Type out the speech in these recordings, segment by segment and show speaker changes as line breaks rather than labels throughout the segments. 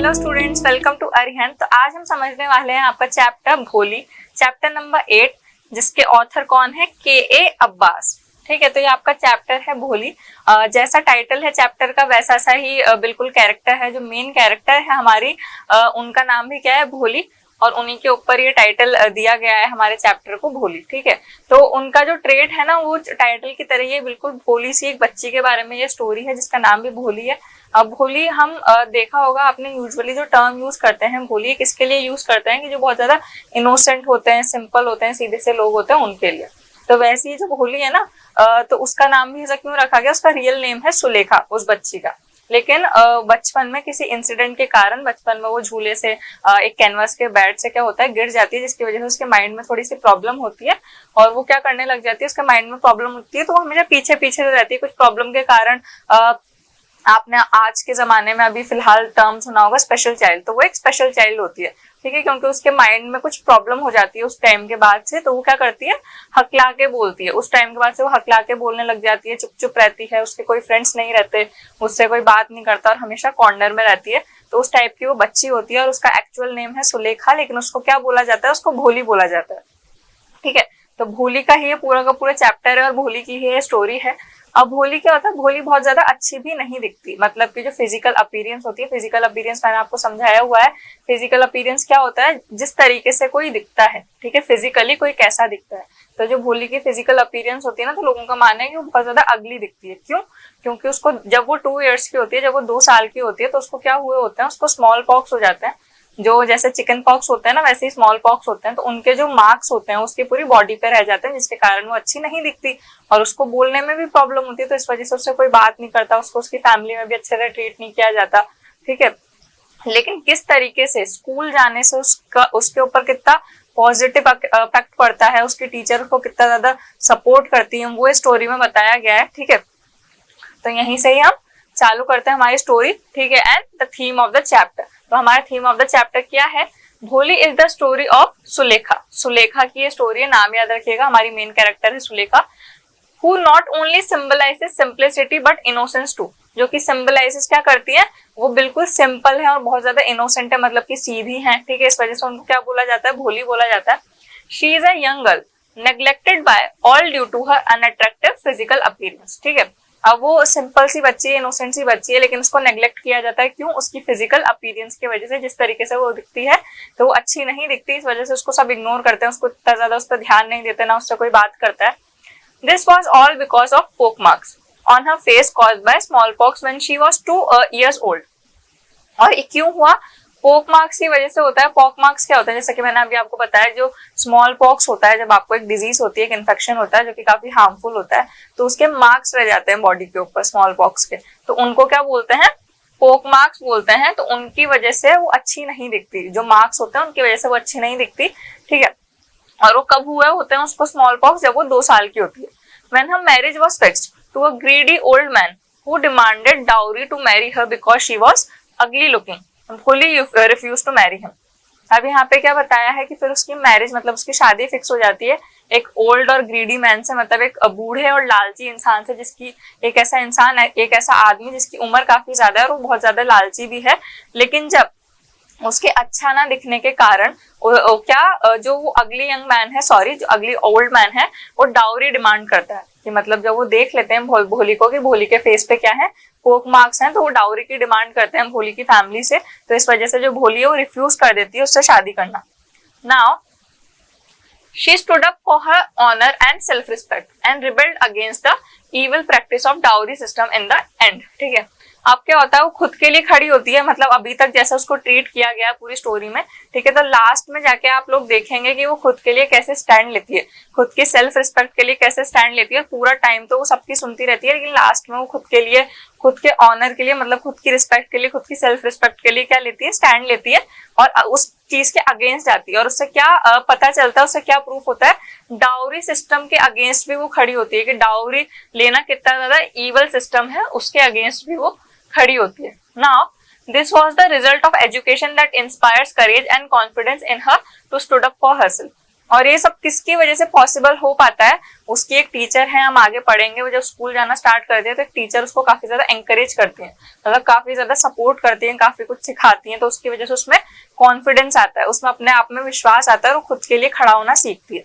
Hello students, welcome to Arihant. तो आज हम समझने वाले हैं आपका चैप्टर भोली, चैप्टर नंबर 8, जिसके ऑथर कौन है? के अब्बास। ठीक है, तो ये आपका चैप्टर है भोली। जैसा टाइटल है चैप्टर का वैसा सा ही बिल्कुल कैरेक्टर है। जो मेन कैरेक्टर है हमारी, उनका नाम भी क्या है? भोली, और उन्हीं के ऊपर ये टाइटल दिया गया है हमारे चैप्टर को, भोली। ठीक है, तो उनका जो ट्रेट है ना, वो टाइटल की तरह ये बिल्कुल भोली सी एक बच्ची के बारे में ये स्टोरी है, जिसका नाम भी भोली है। अब भोली हम देखा होगा आपने, यूजुअली जो टर्म यूज करते हैं भोली किसके लिए यूज करते हैं कि जो बहुत ज्यादा इनोसेंट होते हैं, सिंपल होते हैं, सीधे से लोग होते हैं, उनके लिए। तो वैसे ही जो भोली है ना, तो उसका नाम भी ऐसा क्यों रखा गया? उसका रियल नेम है सुलेखा, उस बच्ची का। लेकिन बचपन में किसी इंसिडेंट के कारण बचपन में वो झूले से एक कैनवास के बैट से क्या होता है, गिर जाती है, जिसकी वजह से उसके माइंड में थोड़ी सी प्रॉब्लम होती है और वो क्या करने लग जाती है, उसके माइंड में प्रॉब्लम होती है तो वो हमेशा पीछे पीछे रहती है कुछ प्रॉब्लम के कारण। आपने आज के जमाने में अभी फिलहाल टर्म सुना होगा स्पेशल चाइल्ड, तो वो एक स्पेशल चाइल्ड होती है। ठीक है, क्योंकि उसके माइंड में कुछ प्रॉब्लम हो जाती है उस टाइम के बाद से, तो वो क्या करती है, हकला के बोलती है। उस टाइम के बाद से वो हकला के बोलने लग जाती है, चुप चुप रहती है, उसके कोई फ्रेंड्स नहीं रहते, उससे कोई बात नहीं करता और हमेशा कॉर्नर में रहती है। तो उस टाइप की वो बच्ची होती है और उसका एक्चुअल नेम है सुलेखा, लेकिन उसको क्या बोला जाता है? उसको भोली बोला जाता है। ठीक है, तो भोली का ही ये पूरा का पूरा चैप्टर है और भोली की ही ये स्टोरी है। अब भोली क्या होता है? भोली बहुत ज्यादा अच्छी भी नहीं दिखती, मतलब कि जो फिजिकल अपीयरेंस होती है, फिजिकल अपीयरेंस मैंने आपको समझाया हुआ है। फिजिकल अपीयरेंस क्या होता है? जिस तरीके से कोई दिखता है, ठीक है, फिजिकली कोई कैसा दिखता है। तो जो भोली की फिजिकल अपीयरेंस होती है ना, तो लोगों का मानना है कि वो बहुत ज्यादा अगली दिखती है। क्यों? क्योंकि उसको जब वो 2 इयर्स की होती है, जब वो 2 साल की होती है, तो उसको क्या हुए होते हैं, उसको स्मॉल पॉक्स हो जाते हैं। जो जैसे चिकन पॉक्स होते हैं ना, वैसे ही स्मॉल पॉक्स होते हैं। तो उनके जो मार्क्स होते हैं उसकी पूरी बॉडी पे रह जाते हैं, जिसके कारण वो अच्छी नहीं दिखती और उसको बोलने में भी प्रॉब्लम होती है। तो इस वजह से उससे कोई बात नहीं करता, उसको उसकी फैमिली में भी अच्छे से ट्रीट नहीं किया जाता। ठीक है, लेकिन किस तरीके से स्कूल जाने से उसके ऊपर कितना पॉजिटिव इफेक्ट पड़ता है, उसकी टीचर को कितना ज्यादा सपोर्ट करती है, वो स्टोरी में बताया गया है। ठीक है, तो यहीं से ही हम चालू करते हैं हमारी स्टोरी। ठीक है, and the theme of the chapter. तो हमारा थीम ऑफ द चैप्टर क्या है? भोली is the story of Sulekha. Sulekha की ये स्टोरी है, नाम याद रखिएगा, हमारी मेन कैरेक्टर है Sulekha. Who not only symbolises simplicity but innocence too. जो कि सिंबलाइजेस क्या करती है? वो बिल्कुल सिंपल है और बहुत ज्यादा इनोसेंट है, मतलब कि सीधी है। ठीक है, इस वजह से उनको क्या बोला जाता है? भोली बोला जाता है। She is a young girl neglected by all due to her unattractive physical appearance. ठीक है, अब वो सिंपल सी बच्ची है, इनोसेंट सी बच्ची है, लेकिन उसको नेग्लेक्ट किया जाता है। क्यों? उसकी फिजिकल अपीयरेंस की वजह से, जिस तरीके से वो दिखती है, तो वो अच्छी नहीं दिखती। इस वजह से उसको सब इग्नोर करते हैं, उसको इतना ज्यादा उस पर ध्यान नहीं देते, ना उससे कोई बात करता है। This was all because of pock marks on her face caused by small pox when she was 2 years old। और ये क्यों हुआ? पोक मार्क्स की वजह से होता है। पोक मार्क्स क्या होता है? जैसे कि मैंने अभी आपको बताया, जो स्मॉल पॉक्स होता है, जब आपको एक डिजीज होती है, एक इन्फेक्शन होता है जो कि काफी हार्मफुल होता है, तो उसके मार्क्स रह जाते हैं बॉडी के ऊपर, स्मॉल पॉक्स के। तो उनको क्या बोलते हैं? पोक मार्क्स बोलते हैं। तो उनकी वजह से वो अच्छी नहीं दिखती, जो मार्क्स होते हैं उनकी वजह से वो अच्छी नहीं दिखती। ठीक है, और वो कब हुए होते हैं उसको स्मॉल पॉक्स? जब वो 2 साल की होती है। When her marriage was fixed to a greedy old man who demanded dowry to marry her because she was ugly looking, fully refused to marry him। अब यहाँ पे क्या बताया है कि फिर उसकी मैरिज, मतलब उसकी शादी फिक्स हो जाती है एक ओल्ड और ग्रीडी मैन से, मतलब एक बूढ़े और लालची इंसान से, जिसकी एक ऐसा इंसान है, एक ऐसा आदमी जिसकी उम्र काफी ज्यादा है और वो बहुत ज्यादा लालची भी है। लेकिन जब उसके अच्छा ना दिखने के कारण जो वो अगली यंग मैन है, सॉरी, जो अगली ओल्ड मैन है, वो डाउरी डिमांड करता है। कि मतलब जब वो देख लेते हैं भोली को कि भोली के फेस पे क्या है, पोक मार्क्स हैं, तो वो डाउरी की डिमांड करते हैं भोली की फैमिली से। तो इस वजह से जो भोली है वो रिफ्यूज कर देती है उससे शादी करना। Now she stood up for her honour and self respect and rebelled against the evil practice of dowry system in the end. ठीक है, अब क्या होता है? वो खुद के लिए खड़ी होती है, मतलब अभी तक जैसा उसको ट्रीट किया गया पूरी स्टोरी में। ठीक है, तो लास्ट में जाके आप लोग देखेंगे कि वो खुद के लिए कैसे स्टैंड लेती है, खुद की सेल्फ रिस्पेक्ट के लिए कैसे स्टैंड लेती है। पूरा टाइम तो वो सबकी सुनती रहती है, लेकिन लास्ट में वो खुद के लिए, खुद के ऑनर के लिए, मतलब खुद की रिस्पेक्ट के लिए, खुद की सेल्फ रिस्पेक्ट के लिए क्या लेती है? स्टैंड लेती है और उस चीज के अगेंस्ट जाती है। और उससे क्या पता चलता है, उससे क्या प्रूफ होता है? डाउरी सिस्टम के अगेंस्ट भी वो खड़ी होती है कि डाउरी लेना कितना ज्यादा ईवल सिस्टम है, उसके अगेंस्ट भी वो खड़ी होती है। Now, this was the result of education that inspires courage and confidence in her to stood up for herself। और ये सब किसकी वजह से पॉसिबल हो पाता है? उसकी एक टीचर है, हम आगे पढ़ेंगे, वो जब स्कूल जाना स्टार्ट करते हैं तो एक टीचर उसको काफी ज्यादा एंकरेज करती है, मतलब काफी ज्यादा सपोर्ट करती है, काफी कुछ सिखाती है, तो उसकी वजह से उसमें कॉन्फिडेंस आता है, उसमें अपने आप में विश्वास आता है और खुद के लिए खड़ा होना सीखती है।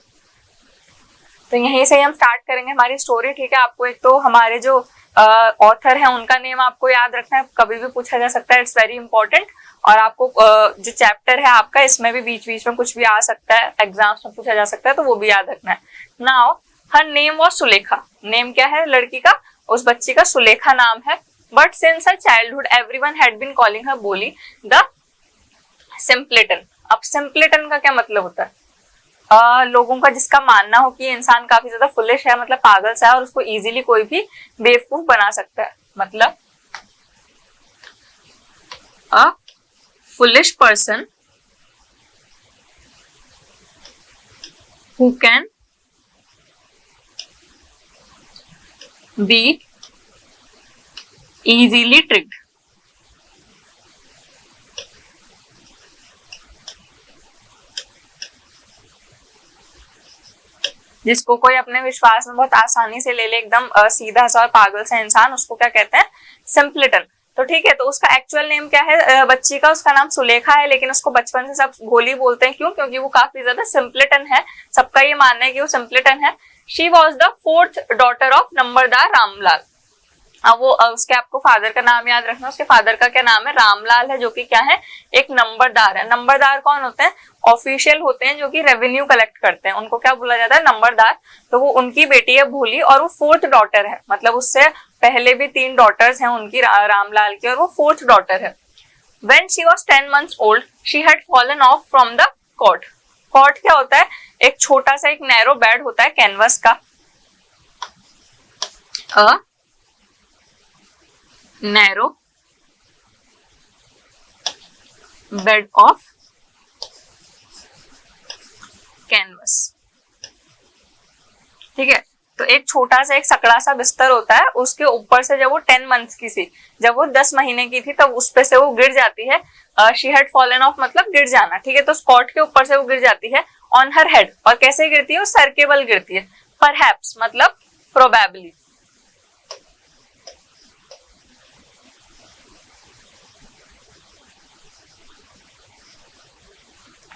तो यहीं से हम स्टार्ट करेंगे हमारी स्टोरी, ठीक है। आपको एक तो हमारे जो ऑथर है उनका नेम आपको याद रखना है, कभी भी पूछा जा सकता है, इट्स वेरी इंपॉर्टेंट। और आपको जो चैप्टर है आपका, इसमें भी बीच बीच में कुछ भी आ सकता है, एग्जाम्स में पूछा जा सकता है, तो वो भी याद रखना है। Now her name was Sulekha, name क्या है लड़की का? उस बच्ची का सुलेखा नाम है। But since her childhood everyone had been calling her Bholi the सिंपलेटन। अब सिंपलेटन का क्या मतलब होता है? लोगों का जिसका मानना हो कि इंसान काफी ज्यादा फुलिश है, मतलब पागल सा है, और उसको इजीली कोई भी बेवकूफ बना सकता है, मतलब अ foolish person who can be easily tricked। जिसको कोई अपने विश्वास में बहुत आसानी से ले ले, एकदम सीधा सा और पागल सा इंसान, उसको क्या कहते हैं? सिंपलेटन। तो ठीक है, तो उसका एक्चुअल नेम क्या है बच्ची का? उसका नाम सुलेखा है, लेकिन उसको बचपन से सब भोली बोलते हैं। क्यों? क्योंकि वो काफी ज्यादा सिंपलेटन है, सबका ये मानना है कि वो सिंपलेटन है। She was the 4th daughter of numberdar Ramlal. अब वो उसके आपको फादर का नाम याद रखना, उसके फादर का क्या नाम है? रामलाल है, जो कि क्या है? एक नंबरदार है। नंबरदार कौन होते हैं? ऑफिशियल होते हैं जो कि रेवेन्यू कलेक्ट करते हैं, उनको क्या बोला जाता है? नंबरदार। तो वो उनकी बेटी है भोली, और वो 4th डॉटर है, मतलब उससे पहले भी 3 डॉटर्स हैं उनकी रामलाल की, और वो 4th डॉटर है। When she was 10 months old, she had fallen off from the cot। Cot क्या होता है? एक छोटा सा एक नैरो बेड होता है कैनवस का, नैरो बेड ऑफ कैनवस, ठीक है। तो एक छोटा सा एक सकड़ा सा बिस्तर होता है, उसके ऊपर से जब वो 10 मंथ्स की थी, जब वो 10 महीने की थी, तब उस पे से वो गिर जाती है। शी हैड फॉलन ऑफ मतलब गिर जाना, ठीक है। तो स्कॉट के ऊपर से वो गिर जाती है ऑन हर हेड। और कैसे गिरती है? वो सर के बल गिरती है। परहैप्स मतलब प्रोबेबली,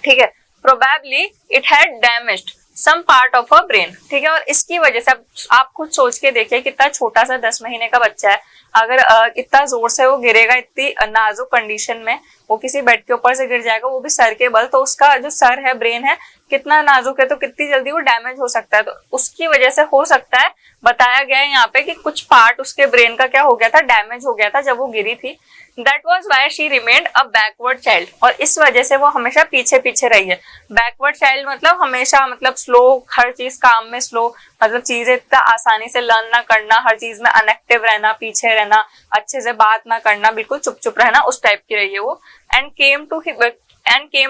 ठीक है। Probably it had damaged some part of a brain, ठीक है। और इसकी वजह से अब आप खुद सोच के देखिए, कितना छोटा सा 10 महीने का बच्चा है, अगर इतना जोर से वो गिरेगा, इतनी नाजुक कंडीशन में वो किसी बेड के ऊपर से गिर जाएगा, वो भी सर के बल, तो उसका जो सर है, ब्रेन है, कितना नाजुक है, तो कितनी जल्दी वो डैमेज हो सकता है। तो उसकी वजह से हो सकता है, बताया गया है यहाँ पे कि कुछ पार्ट उसके ब्रेन का क्या हो गया था? डैमेज हो गया था जब वो गिरी थी। That was why she remained a backward child। और इस वजह से वो हमेशा पीछे पीछे रही है। बैकवर्ड चाइल्ड मतलब हमेशा, मतलब स्लो, हर चीज काम में स्लो, मतलब चीजें इतना आसानी से लर्न ना करना, हर चीज में अनएक्टिव रहना, पीछे रहना, अच्छे से बात ना करना, बिल्कुल चुप चुप रहना, उस टाइप की रही है वो। And came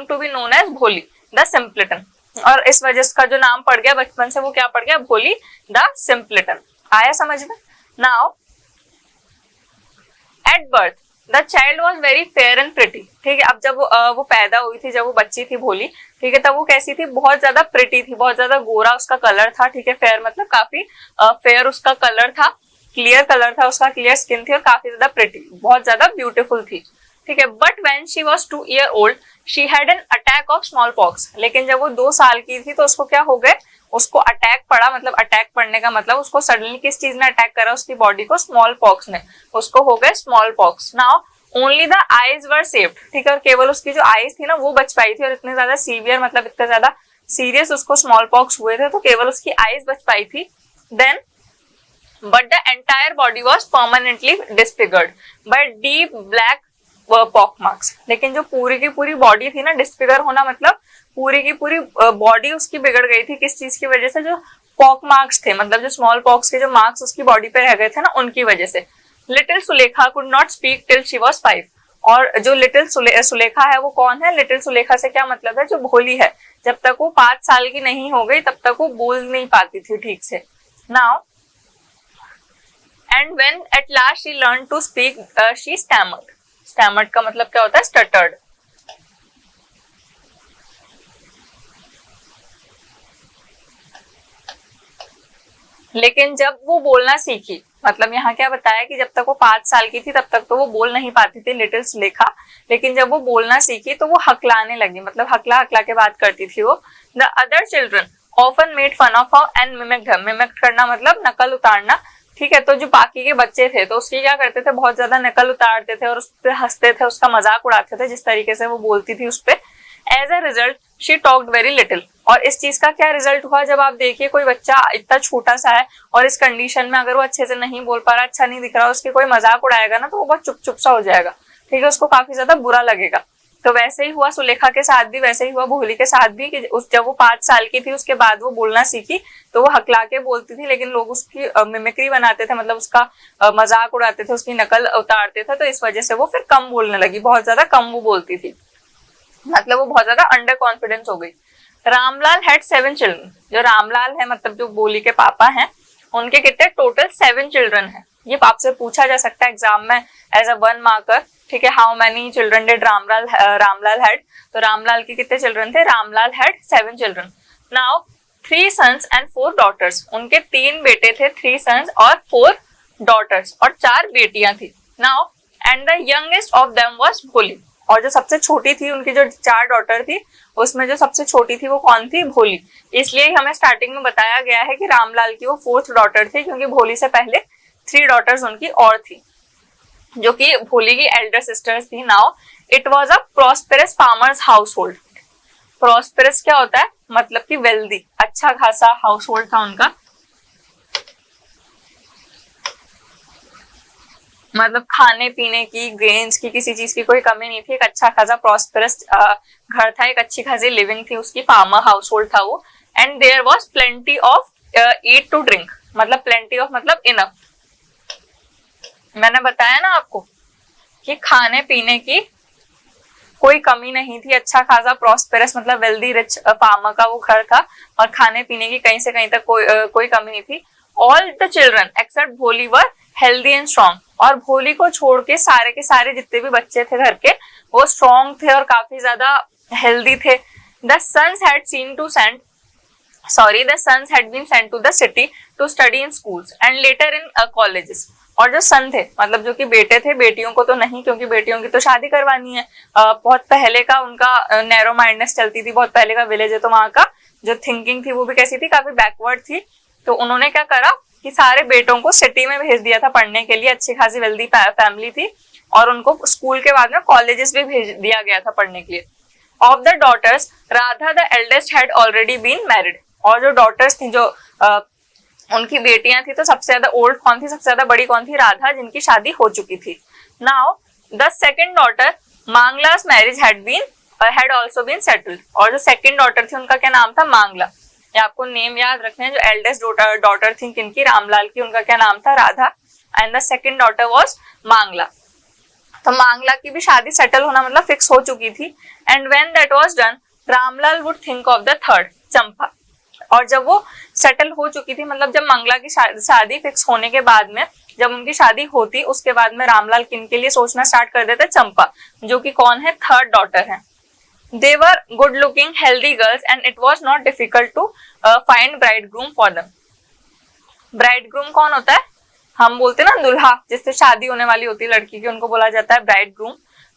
to be known as Bholi the simpleton. और इस वजह से उसका जो नाम पड़ गया बचपन से, वो क्या पड़ गया? भोली द सिंपलेटन। आया समझ में? Now at birth the child was very fair and pretty, ठीक है। अब जब वो पैदा हुई थी, जब वो बच्ची थी भोली, ठीक है, तब वो कैसी थी? बहुत ज्यादा प्रिटी थी, बहुत ज्यादा गोरा उसका कलर था, ठीक है। फेयर मतलब काफी फेयर उसका कलर था, क्लियर कलर था उसका, क्लियर स्किन थी, और काफी ज्यादा प्रिटी, बहुत ज्यादा ब्यूटीफुल थी, ठीक है। But when she was 2 year old she had an attack of small pox. लेकिन जब वो 2 साल की थी तो उसको क्या हो गए? उसको अटैक पड़ा, मतलब अटैक पड़ने का मतलब उसको सडनली किस चीज ने अटैक करा उसकी बॉडी को? स्मॉल पॉक्स ने, उसको हो गए small pox. Now only the eyes were saved, ठीक है। और केवल उसकी जो आईज थी ना वो बच पाई थी, और इतने ज्यादा सीवियर, मतलब इतने ज्यादा सीरियस उसको स्मॉल पॉक्स हुए थे, तो केवल उसकी आईज बच पाई थी। Then but the entire body was permanently disfigured by deep black pock marks. लेकिन जो पूरी की पूरी बॉडी थी ना, डिसफिगर होना मतलब पूरी की पूरी बॉडी उसकी बिगड़ गई थी। किस चीज की वजह से? जो पॉक मार्क्स थे, मतलब जो स्मॉल पॉक्स के जो मार्क्स उसकी बॉडी पे रह गए थे ना, उनकी वजह से। Little Sulekha could not speak till she was 5। और जो लिटिल सुलेखा है वो कौन है? लिटिल सुलेखा से क्या मतलब है? जो भोली है, जब तक वो 5 साल की नहीं हो गई तब तक वो बोल नहीं पाती थी ठीक से। Now and when at last she learn to speak she stammered. Stammered का मतलब क्या होता है? स्टटर्ड। लेकिन जब वो बोलना सीखी, मतलब यहाँ क्या बताया कि जब तक वो 5 साल की थी तब तक तो वो बोल नहीं पाती थी, लिटिल सुलेखा, लेकिन जब वो बोलना सीखी तो वो हकलाने लगी, मतलब हकला हकला के बात करती थी वो। The other children often made fun of her and mimicked her, mimicked करना मतलब नकल उतारना, ठीक है। तो जो बाकी के बच्चे थे तो उसकी क्या करते थे, बहुत ज्यादा नकल उतारते थे और उस पर हंसते थे, उसका मजाक उड़ाते थे जिस तरीके से वो बोलती थी उस पर। As a result she talked very little, और इस चीज का क्या रिजल्ट हुआ, जब आप देखिए कोई बच्चा इतना छोटा सा है और इस कंडीशन में अगर वो अच्छे से नहीं बोल पा रहा, अच्छा नहीं दिख रहा, उसके कोई मजाक उड़ाएगा ना तो वो बहुत चुप चुप सा हो जाएगा, ठीक है, उसको काफी ज्यादा बुरा लगेगा। तो वैसे ही हुआ सुलेखा के साथ भी, वैसे ही हुआ भोली के साथ भी, कि जब वो 5 साल की थी उसके बाद वो बोलना सीखी तो वो हकला के बोलती थी, लेकिन लोग उसकी मिमिक्री बनाते थे, मतलब उसका मजाक उड़ाते थे, उसकी नकल उतारते थे, तो इस वजह से वो फिर कम बोलने लगी, बहुत ज्यादा कम वो बोलती थी, मतलब वो बहुत ज्यादा अंडर कॉन्फिडेंस हो गई। रामलाल हैड 7 चिल्ड्रन, जो रामलाल है मतलब जो भोली के पापा हैं, उनके कितने टोटल 7 चिल्ड्रन हैं। ये आपसे पूछा जा सकता है एग्जाम में एज अ 1 मार्कर, ठीक है। How many children did Ramlal had, तो रामलाल के कितने चिल्ड्रन थे, Ramlal had 7 children. Now 3 sons and 4 daughters, उनके 3 बेटे थे, 3 सन्स और 4 डॉटर्स, और 4 बेटियां थी। Now and the youngest of them was भोली, और जो सबसे छोटी थी उनकी जो 4 डॉटर थी उसमें जो सबसे छोटी थी वो कौन थी, भोली। इसलिए हमें स्टार्टिंग में बताया गया है कि रामलाल की वो 4th डॉटर थी, क्योंकि भोली से पहले 3 डॉटर्स उनकी और थी जो कि भोली की एल्डर सिस्टर्स थी। Now it was a prosperous farmers house hold. Prosperous क्या होता है, मतलब कि वेल्दी, अच्छा खासा हाउस होल्ड था उनका, मतलब खाने पीने की, ग्रेन्स की, किसी चीज की कोई कमी नहीं थी, एक अच्छा खासा प्रॉस्पेरस घर था, एक अच्छी खासी लिविंग थी उसकी, फार्मर हाउस होल्ड था वो। And there was plenty of eat to drink, मतलब प्लेंटी ऑफ मतलब इनफ, मैंने बताया ना आपको कि खाने पीने की कोई कमी नहीं थी, अच्छा खासा प्रॉस्पेरस मतलब वेल्दी रिच फार्मर का वो घर था, और खाने पीने की कहीं से कहीं तक कोई कमी नहीं थी। ऑल द चिल्ड्रन एक्सेप्ट भोली वर हेल्दी एंड स्ट्रॉन्ग, और भोली को छोड़ के सारे के सारे जितने भी बच्चे थे घर के वो स्ट्रॉन्ग थे और काफी ज्यादा हेल्दी थे। The sons had seen to send the sons had been sent to the city to study in schools and later in colleges, और जो सन थे मतलब जो कि बेटे थे, बेटियों को तो नहीं, क्योंकि बेटियों की तो शादी करवानी है। बहुत पहले का उनका नैरो माइंडनेस चलती थी, बहुत पहले का विलेज है, तो वहां का जो थिंकिंग थी वो भी कैसी थी, काफी बैकवर्ड थी। तो उन्होंने क्या करा कि सारे बेटों को सिटी में भेज दिया था पढ़ने के लिए, अच्छी खासी वेल्दी फैमिली थी, और उनको स्कूल के बाद में कॉलेजेस भी भेज दिया गया था पढ़ने के लिए। Of the daughters Radha the eldest had already been married, और जो डॉटर्स थी, जो उनकी बेटियां थी, तो सबसे ज्यादा ओल्ड कौन थी, सबसे ज्यादा बड़ी कौन थी, राधा, जिनकी शादी हो चुकी थी। Now the second daughter Mangla's marriage had also been settled, और जो सेकंड डॉटर थी उनका क्या नाम था, मांगला। ये आपको नेम याद रखने हैं। जो एल्डेस्ट डॉटर थी किनकी, रामलाल की, उनका क्या नाम था, Radha, and the second daughter was मांगला। तो मांगला की भी शादी सेटल होना मतलब फिक्स हो चुकी थी। And when that was done Ramlal would think of the third, Champa, और जब वो सेटल हो चुकी थी, मतलब जब मंगला की शादी फिक्स होने के बाद में, जब उनकी शादी होती, उसके बाद में रामलाल किन के लिए सोचना स्टार्ट कर देते, चंपा, जो कि कौन है, थर्ड डॉटर है। They were good looking healthy girls and it was not difficult to find bridegroom for them. Bridegroom कौन होता है, हम बोलते हैं ना दुल्हा, जिससे शादी होने वाली होती है लड़की की, उनको बोला जाता है ब्राइडग्रूम।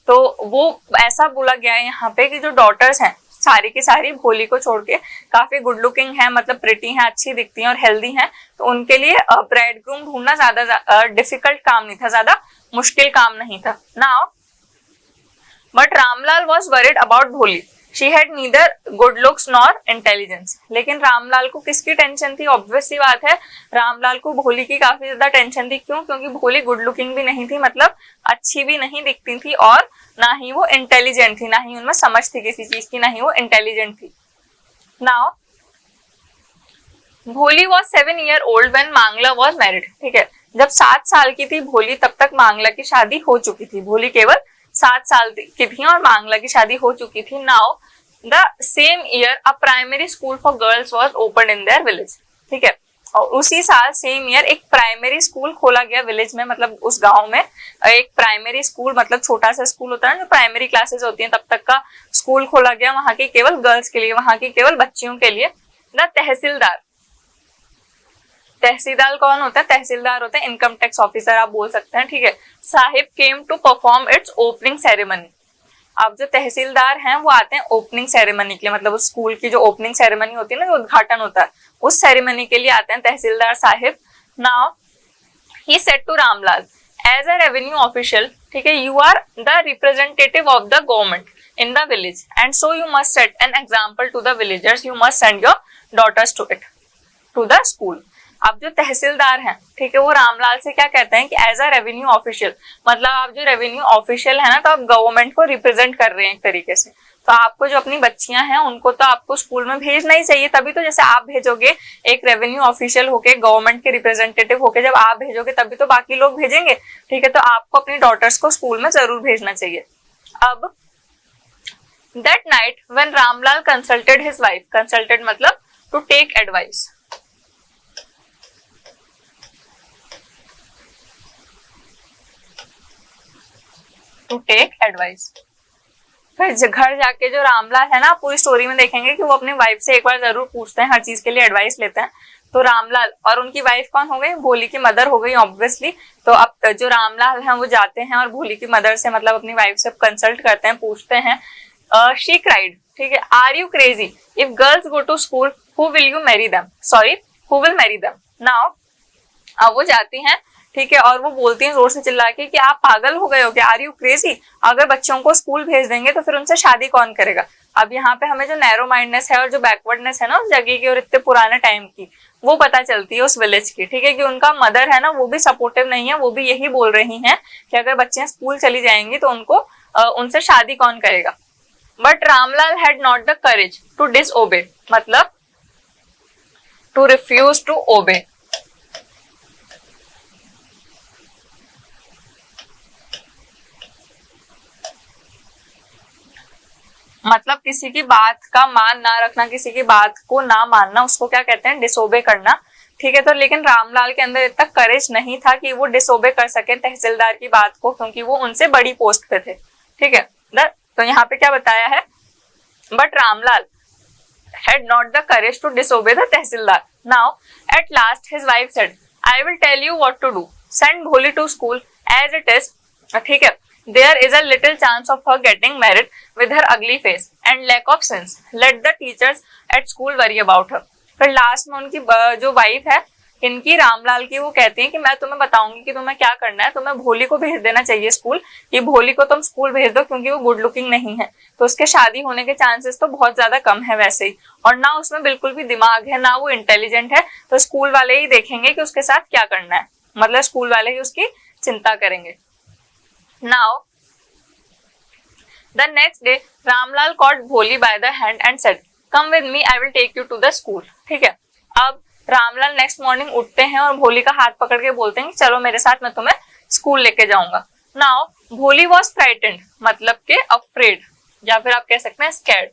तो वो ऐसा बोला गया है यहाँ पे कि जो डॉटर्स हैं सारी की सारी भोली को छोड़ के काफी गुड लुकिंग है, मतलब प्रिटी हैं, अच्छी दिखती हैं और हेल्दी हैं, तो उनके लिए ब्राइडग्रूम ढूंढना ज्यादा डिफिकल्ट काम नहीं था, ज्यादा मुश्किल काम नहीं था। Now but Ramlal was worried about Bholi, she had neither good looks nor intelligence. लेकिन रामलाल को किसकी टेंशन थी, ऑब्वियस सी बात है, रामलाल को भोली की काफी ज्यादा टेंशन थी। क्यों, क्योंकि भोली गुड लुकिंग भी नहीं थी, मतलब अच्छी भी नहीं दिखती थी, और ना ही वो इंटेलिजेंट थी, ना ही उनमें समझ थी किसी चीज की, ना ही वो इंटेलिजेंट थी। नाउ भोली वॉज 7 years old when मांगला वॉज मैरिड, ठीक है, जब 7 साल की थी भोली तब तक मांगला की शादी हो चुकी थी। भोली केवल 7 साल की थी और मांगला की शादी हो चुकी थी। Now the same year a primary school for girls was open in their village, ठीक है, और उसी साल सेम ईयर एक प्राइमरी स्कूल खोला गया विलेज में, मतलब उस गांव में एक प्राइमरी स्कूल, मतलब छोटा सा स्कूल होता है जो प्राइमरी क्लासेस होती हैं तब तक का स्कूल खोला गया वहां की केवल गर्ल्स के लिए, वहां की केवल बच्चियों के लिए। द तहसीलदार तहसीलदार कौन होता है? तहसीलदार होता है इनकम टैक्स ऑफिसर आप बोल सकते हैं, ठीक है। Sahib came to perform its opening ceremony. अब जो तहसीलदार हैं वो आते हैं ओपनिंग सेरेमनी के लिए, मतलब उस स्कूल की जो ओपनिंग सेरेमनी होती है ना, जो उद्घाटन होता है, उस सेरेमनी के लिए आते हैं tehsildar sahib. Now he said to Ramlal, as a revenue official, ठीक है, you are the representative of the government in the village and so you must set an example to the villagers, you must send your daughters to the school। अब जो तहसीलदार हैं, ठीक है, वो रामलाल से क्या कहते हैं कि एज अ रेवेन्यू ऑफिशियल, मतलब आप जो रेवेन्यू ऑफिशियल है ना, तो आप गवर्नमेंट को रिप्रेजेंट कर रहे हैं एक तरीके से, तो आपको जो अपनी बच्चियां हैं उनको तो आपको स्कूल में भेजना ही चाहिए। तभी तो जैसे आप भेजोगे एक रेवेन्यू ऑफिशियल होके, गवर्नमेंट के रिप्रेजेंटेटिव होके, जब आप भेजोगे तभी तो बाकी लोग भेजेंगे, ठीक है, तो आपको अपनी डॉटर्स को स्कूल में जरूर भेजना चाहिए। अब that night when Ramlal consulted his wife, consulted मतलब to take advice, to take advice। फिर घर जाके जो रामलाल है ना, पूरी स्टोरी में देखेंगे कि वो अपनी वाइफ से एक बार जरूर पूछते हैं, हर चीज के लिए एडवाइस लेते हैं। तो रामलाल और उनकी वाइफ कौन हो गई? भोली की मदर हो गई ऑब्वियसली। तो अब जो रामलाल हैं वो जाते हैं और भोली की मदर से, मतलब अपनी वाइफ से कंसल्ट करते हैं, पूछते हैं। she cried, ठीक है, are you crazy? If girls go to school, who will you marry them? Sorry, who will marry them? Now, अब वो जाती हैं, ठीक है, और वो बोलती हैं जोर से चिल्ला के कि आप पागल हो गए हो क्या? Are you crazy? अगर बच्चों को स्कूल भेज देंगे तो फिर उनसे शादी कौन करेगा? अब यहाँ पे हमें जो नैरो माइंडनेस है और जो बैकवर्डनेस है ना उस जगह की और इतने पुराने टाइम की, वो पता चलती है उस विलेज की, ठीक है, कि उनका मदर है ना वो भी सपोर्टिव नहीं है, वो भी यही बोल रही हैं कि अगर बच्चे स्कूल चली जाएंगी तो उनको उनसे शादी कौन करेगा। But Ramlal had not the courage to disobey, मतलब to refuse to obey। मतलब किसी की बात का मान ना रखना, किसी की बात को ना मानना, उसको क्या कहते हैं? डिसोबे करना, ठीक है। तो लेकिन रामलाल के अंदर इतना करेज नहीं था कि वो डिसोबे कर सके तहसीलदार की बात को, क्योंकि वो उनसे बड़ी पोस्ट पे थे, ठीक है। तो यहाँ पे क्या बताया है? But Ramlal had not the courage to disobey the tehsildar. Now at last his wife said, I will tell you what to do, send Bholi to school as it is, ठीक है, there is a little chance of her getting married with her ugly face and lack of sense, let the teachers at school worry about her। फिर last में उनकी जो wife है इनकी, रामलाल की, वो कहती है कि मैं तुम्हें बताऊंगी कि तुम्हें क्या करना है, तुम्हें भोली को भेज देना चाहिए स्कूल, कि भोली को तुम स्कूल भेज दो क्योंकि वो गुड लुकिंग नहीं है, तो उसके शादी होने के चांसेस तो बहुत ज्यादा कम है वैसे ही, और ना उसमें बिल्कुल भी दिमाग है, ना वो इंटेलिजेंट है, तो स्कूल वाले ही देखेंगे कि उसके साथ क्या करना है, मतलब स्कूल वाले ही उसकी चिंता करेंगे। Now the next day Ramlal caught Bholi by the hand and said, come with me, I will take you to the school, ठीक है। अब रामलाल नेक्स्ट मॉर्निंग उठते हैं और भोली का हाथ पकड़ के बोलते हैं कि चलो मेरे साथ, मैं तुम्हें स्कूल लेके जाऊंगा। नाउ भोली वॉज फ्राइटेंड, मतलब के अफ्रेड, या फिर आप कह सकते हैं स्कैर्ड।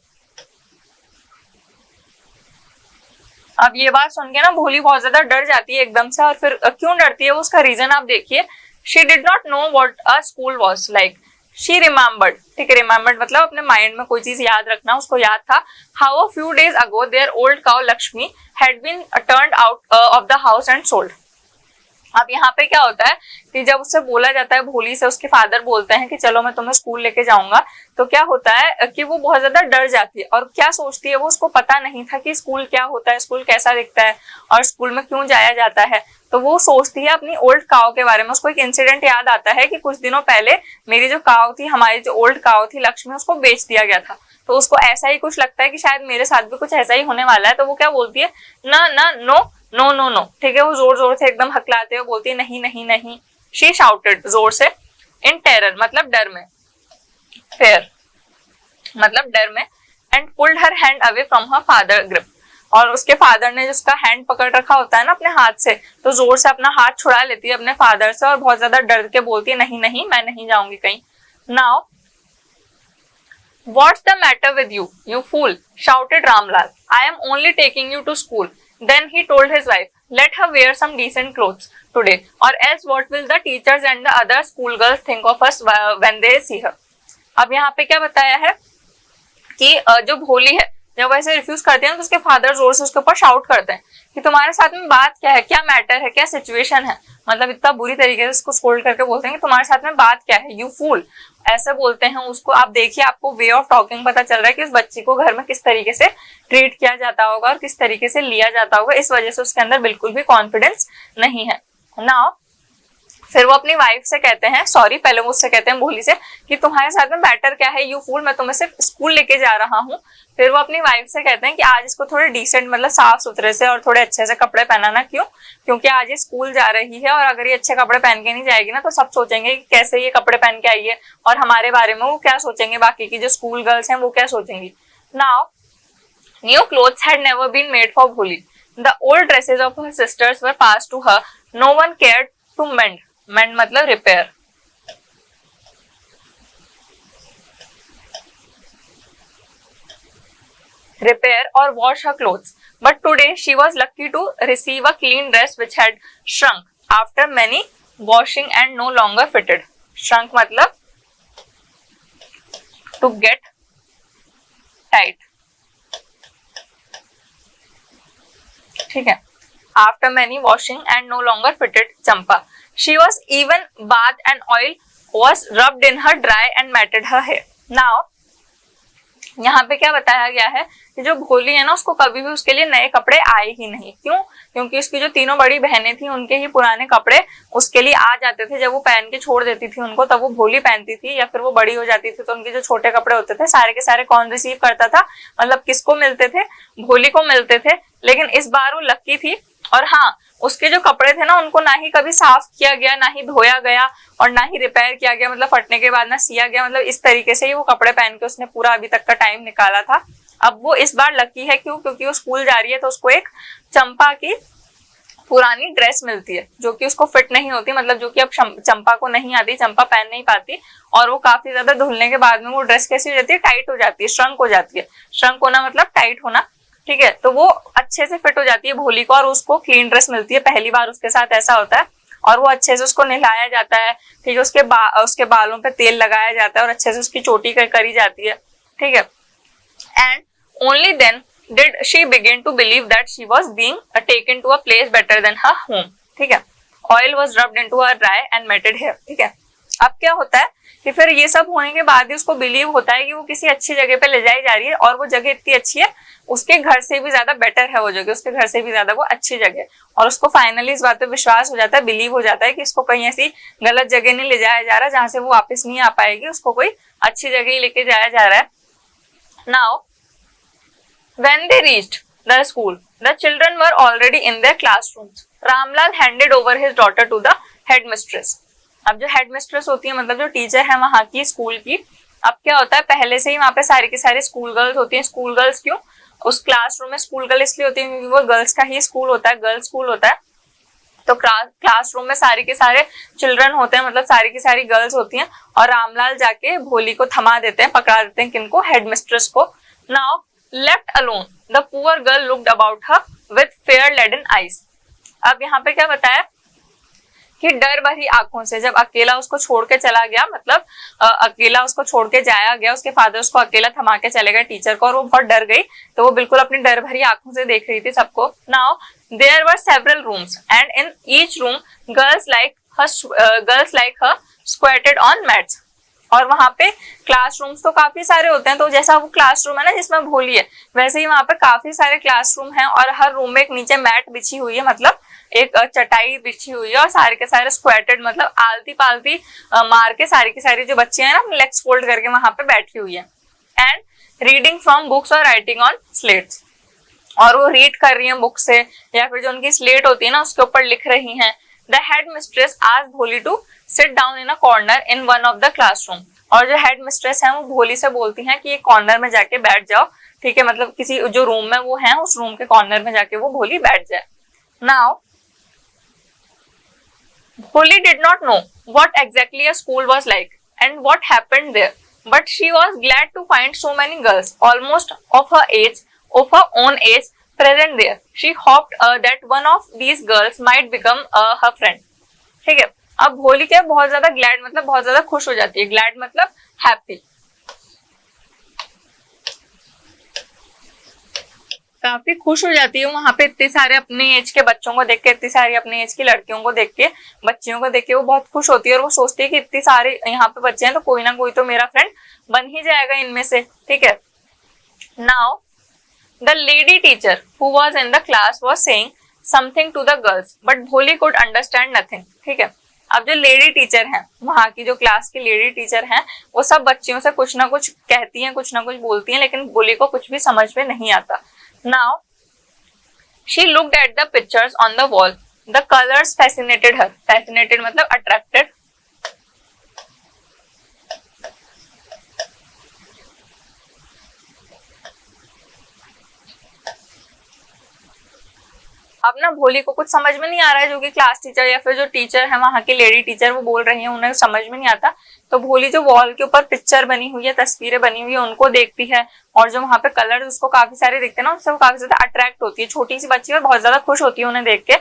अब ये बात सुन के ना भोली बहुत ज्यादा डर जाती है एकदम से, और फिर क्यों डरती है वो, उसका रीजन आप देखिए। She did not know what a school was like, she remembered, ठीक है, रिमेम्बर्ड मतलब अपने माइंड में कोई चीज याद रखना, उसको याद था। How a few days ago their old cow Lakshmi had been turned out of the house and sold. अब यहाँ पे क्या होता है कि जब उससे बोला जाता है, भोली से उसके फादर बोलते हैं कि चलो मैं तुम्हें स्कूल लेके जाऊंगा, तो क्या होता है कि वो बहुत ज्यादा डर जाती है, और क्या सोचती है वो, उसको पता नहीं था कि स्कूल क्या होता है, स्कूल कैसा दिखता है और स्कूल में क्यों जाया जाता है। तो वो सोचती है अपनी ओल्ड काव के बारे में। उसको एक इंसिडेंट याद आता है कि कुछ दिनों पहले मेरी जो काव थी, हमारी जो ओल्ड काव थी लक्ष्मी, उसको बेच दिया गया था, तो उसको ऐसा ही कुछ लगता है कि शायद मेरे साथ भी कुछ ऐसा ही होने वाला है। तो वो क्या बोलती है, ना ना नो नो नो नो, ठीक है, वो जोर जोर से एकदम हकलाते हुए बोलती है नहीं नहीं नहीं। शी शाउटेड, जोर से, इन टेरर मतलब डर में, फेयर मतलब डर में, and pulled her hand away from her father grip, और उसके फादर ने जिसका हैंड पकड़ रखा होता है ना अपने हाथ से, तो जोर से अपना हाथ छुड़ा लेती है अपने फादर से और बहुत ज्यादा डर के बोलती है नहीं नहीं मैं नहीं जाऊंगी कहीं। Now what's the matter with you, you fool, shouted Ramlal, I am only taking you to school. Then he told his wife, let her wear some decent clothes today, or else what will the teachers and the other schoolgirls think of us when they see her। अब यहाँ पे क्या बताया है कि जो भोली है जब वो ऐसे रिफ्यूज करती है तो उसके फादर जोर से उसके ऊपर शाउट करते हैं कि तुम्हारे साथ में बात क्या है, क्या मैटर है, क्या सिचुएशन है। मतलब इतना बुरी तरीके से उसको स्कोल्ड करके बोलते हैं कि तुम्हारे साथ में बात क्या है, यू फूल, ऐसे बोलते हैं उसको। आप देखिए, आपको वे ऑफ टॉकिंग पता चल रहा है कि उस बच्ची को घर में किस तरीके से ट्रीट किया जाता होगा और किस तरीके से लिया जाता होगा। इस वजह से उसके अंदर बिल्कुल भी कॉन्फिडेंस नहीं है ना। फिर वो अपनी वाइफ से कहते हैं, सॉरी पहले वो उससे कहते हैं भोली से, कि तुम्हारे साथ में मैटर क्या है, यू फूल, मैं तुम्हें सिर्फ स्कूल लेके जा रहा हूँ। फिर वो अपनी वाइफ से कहते हैं कि आज इसको थोड़े डिसेंट, मतलब साफ सुथरे से और थोड़े अच्छे से कपड़े पहनाना। क्यों? क्योंकि आज ये स्कूल जा रही है और अगर ये अच्छे कपड़े पहन के नहीं जाएगी ना तो सब सोचेंगे कि कैसे ये कपड़े पहन के आई है, और हमारे बारे में वो क्या सोचेंगे, बाकी की जो स्कूल गर्ल्स हैं वो क्या सोचेंगी। Now new clothes had never been made for Bholi, the old dresses of her sisters were passed to her, no one cared to mend, mend मतलब repair, repair or wash her clothes. But today she was lucky to receive a clean dress which had shrunk after many washing and no longer fitted. Shrunk मतलब to get tight. ठीक है. After many washing and no longer fitted Champa. She was even bath and oil was rubbed in her dry and matted her hair. Now यहाँ पे क्या बताया गया है कि जो भोली है ना उसको कभी भी उसके लिए नए कपड़े आए ही नहीं। क्यों? क्योंकि उसकी जो तीनों बड़ी बहनें थी उनके ही पुराने कपड़े उसके लिए आ जाते थे। जब वो पहन के छोड़ देती थी उनको तब वो भोली पहनती थी, या फिर वो बड़ी हो जाती थी तो उनके जो छोटे कपड़े होते थे सारे के सारे कौन रिसीव करता था, मतलब किसको मिलते थे, भोली को मिलते थे। लेकिन इस बार वो लक्की थी, और हाँ उसके जो कपड़े थे ना उनको ना ही कभी साफ किया गया, ना ही धोया गया और ना ही रिपेयर किया गया, मतलब फटने के बाद ना सिया गया। मतलब इस तरीके से ही वो कपड़े पहन के उसने पूरा अभी तक का टाइम निकाला था। अब वो इस बार लकी है, क्यों? क्योंकि वो स्कूल जा रही है तो उसको एक चंपा की पुरानी ड्रेस मिलती है जो कि उसको फिट नहीं होती, मतलब जो कि अब चंपा को नहीं आती, चंपा पहन नहीं पाती, और वो काफी ज्यादा धुलने के बाद में वो ड्रेस कैसी हो जाती है, टाइट हो जाती है, श्रंक हो जाती है। श्रंक होना मतलब टाइट होना, ठीक है। तो वो अच्छे से फिट हो जाती है भोली को और उसको क्लीन ड्रेस मिलती है। पहली बार उसके साथ ऐसा होता है और वो अच्छे से उसको नहलाया जाता है, ठीक है। उसके बालों पे तेल लगाया जाता है और अच्छे से उसकी चोटी करी जाती है, ठीक है। And only then did she begin to believe that she was being taken to a place better than her home, ठीक है। Oil was rubbed into her dry and matted hair, ठीक है। अब क्या होता है कि फिर ये सब होने के बाद ही उसको बिलीव होता है कि वो किसी अच्छी जगह पे ले जाई जा रही है और वो जगह इतनी अच्छी है, उसके घर से भी ज्यादा बेटर है वो जगह, उसके घर से भी ज्यादा वो अच्छी जगह है। और उसको फाइनली इस बात पे विश्वास हो जाता है, बिलीव हो जाता है कि इसको कहीं ऐसी गलत जगह नहीं ले जाया जा रहा जहां से वो वापस नहीं आ पाएगी, उसको कोई अच्छी जगह ही लेके जाया जा रहा है। Now when they reached the school the children were already in their classrooms. Ramlal handed over his daughter to the headmistress. अब जो हेडमिस्ट्रेस होती है मतलब जो टीचर है वहां की स्कूल की, अब क्या होता है पहले से ही वहां पे सारी की सारी स्कूल गर्ल्स होती हैं। स्कूल गर्ल्स क्यों? उस क्लासरूम में स्कूल गर्ल इसलिए होती है क्योंकि वो गर्ल्स का ही स्कूल होता है, गर्ल्स स्कूल होता है। तो क्लासरूम में सारे के सारे चिल्ड्रन होते हैं, मतलब सारी की सारी गर्ल्स होती हैं। और रामलाल जाके भोली को थमा देते हैं, पकड़ा देते हैं, किनको? हेडमिस्ट्रेस को। Now left alone the poor girl looked about her with fear laden eyes. अब यहाँ पे क्या बताया कि डर भरी आंखों से जब अकेला उसको छोड़ के चला गया, मतलब अकेला उसको छोड़ के जाया गया, उसके फादर उसको अकेला थमा के चले गए टीचर को, और वो बहुत डर गई। तो वो बिल्कुल अपनी डर भरी आंखों से देख रही थी सबको। Now there were several rooms and in each room girls like her squatted on mats. और वहां पे क्लासरूम्स तो काफी सारे होते हैं, तो जैसा वो क्लासरूम है ना जिसमें भोली है, वैसे ही वहां पे काफी सारे क्लासरूम हैं और हर रूम में एक नीचे मैट बिछी हुई है, मतलब एक चटाई बिछी हुई है, और सारे के सारे स्क्वेटेड मतलब आलती पालती मार के सारी की सारी जो बच्चे हैं ना लेग्स फोल्ड करके वहां पे बैठी हुई है। एंड रीडिंग फ्रॉम बुक्स और राइटिंग ऑन स्लेट्स, और वो रीड कर रही है बुक से या फिर जो उनकी स्लेट होती है ना उसके ऊपर लिख रही हैं। The headmistress asked Bholi to sit down in a corner in one of the classroom. और जो हेड मिस्ट्रेस है वो भोली से बोलती हैं कि एक कॉर्नर में जाके बैठ जाओ, ठीक है, मतलब किसी जो रूम में वो है उस रूम के कॉर्नर में जाके वो भोली बैठ जाए। Now Polly did not know what exactly a school was like and what happened there, but she was glad to find so many girls, almost of her own age, present there. She hoped that one of these girls might become her friend. ठीक है, अब भोली क्या बहुत ज्यादा glad मतलब बहुत ज्यादा खुश हो जाती है। ग्लैड मतलब हैप्पी। काफी खुश हो जाती है वहां पे इतने सारे अपने एज के बच्चों को देख के, इतनी सारी अपने एज की लड़कियों को देख के, बच्चियों को देख के वो बहुत खुश होती है और वो सोचती है कि इतने सारे यहाँ पे बच्चे हैं तो कोई ना कोई तो मेरा फ्रेंड बन ही जाएगा इनमें से, ठीक है। Now the lady teacher who was in the class was saying something to the girls but Bholi could understand nothing, ठीक है। अब जो लेडी टीचर हैं, वहां की जो क्लास की लेडी टीचर हैं, वो सब बच्चियों से कुछ ना कुछ कहती हैं, कुछ ना कुछ बोलती हैं, लेकिन भोली को कुछ भी समझ में नहीं आता। Now she looked at the pictures on the wall, the colours fascinated her, fascinated मतलब अट्रैक्टेड। अब ना भोली को कुछ समझ में नहीं आ रहा है, जो कि क्लास टीचर या फिर जो टीचर है वहां की लेडी टीचर वो बोल रही है, उन्हें समझ में नहीं आता। तो भोली जो वॉल के ऊपर पिक्चर बनी हुई है, तस्वीरें बनी हुई है, उनको देखती है और जो वहां पे कलर उसको काफी सारे दिखते हैं ना, उससे वो काफी ज्यादा अट्रैक्ट होती है। छोटी सी बच्ची और बहुत ज्यादा खुश होती है उन्हें देख के।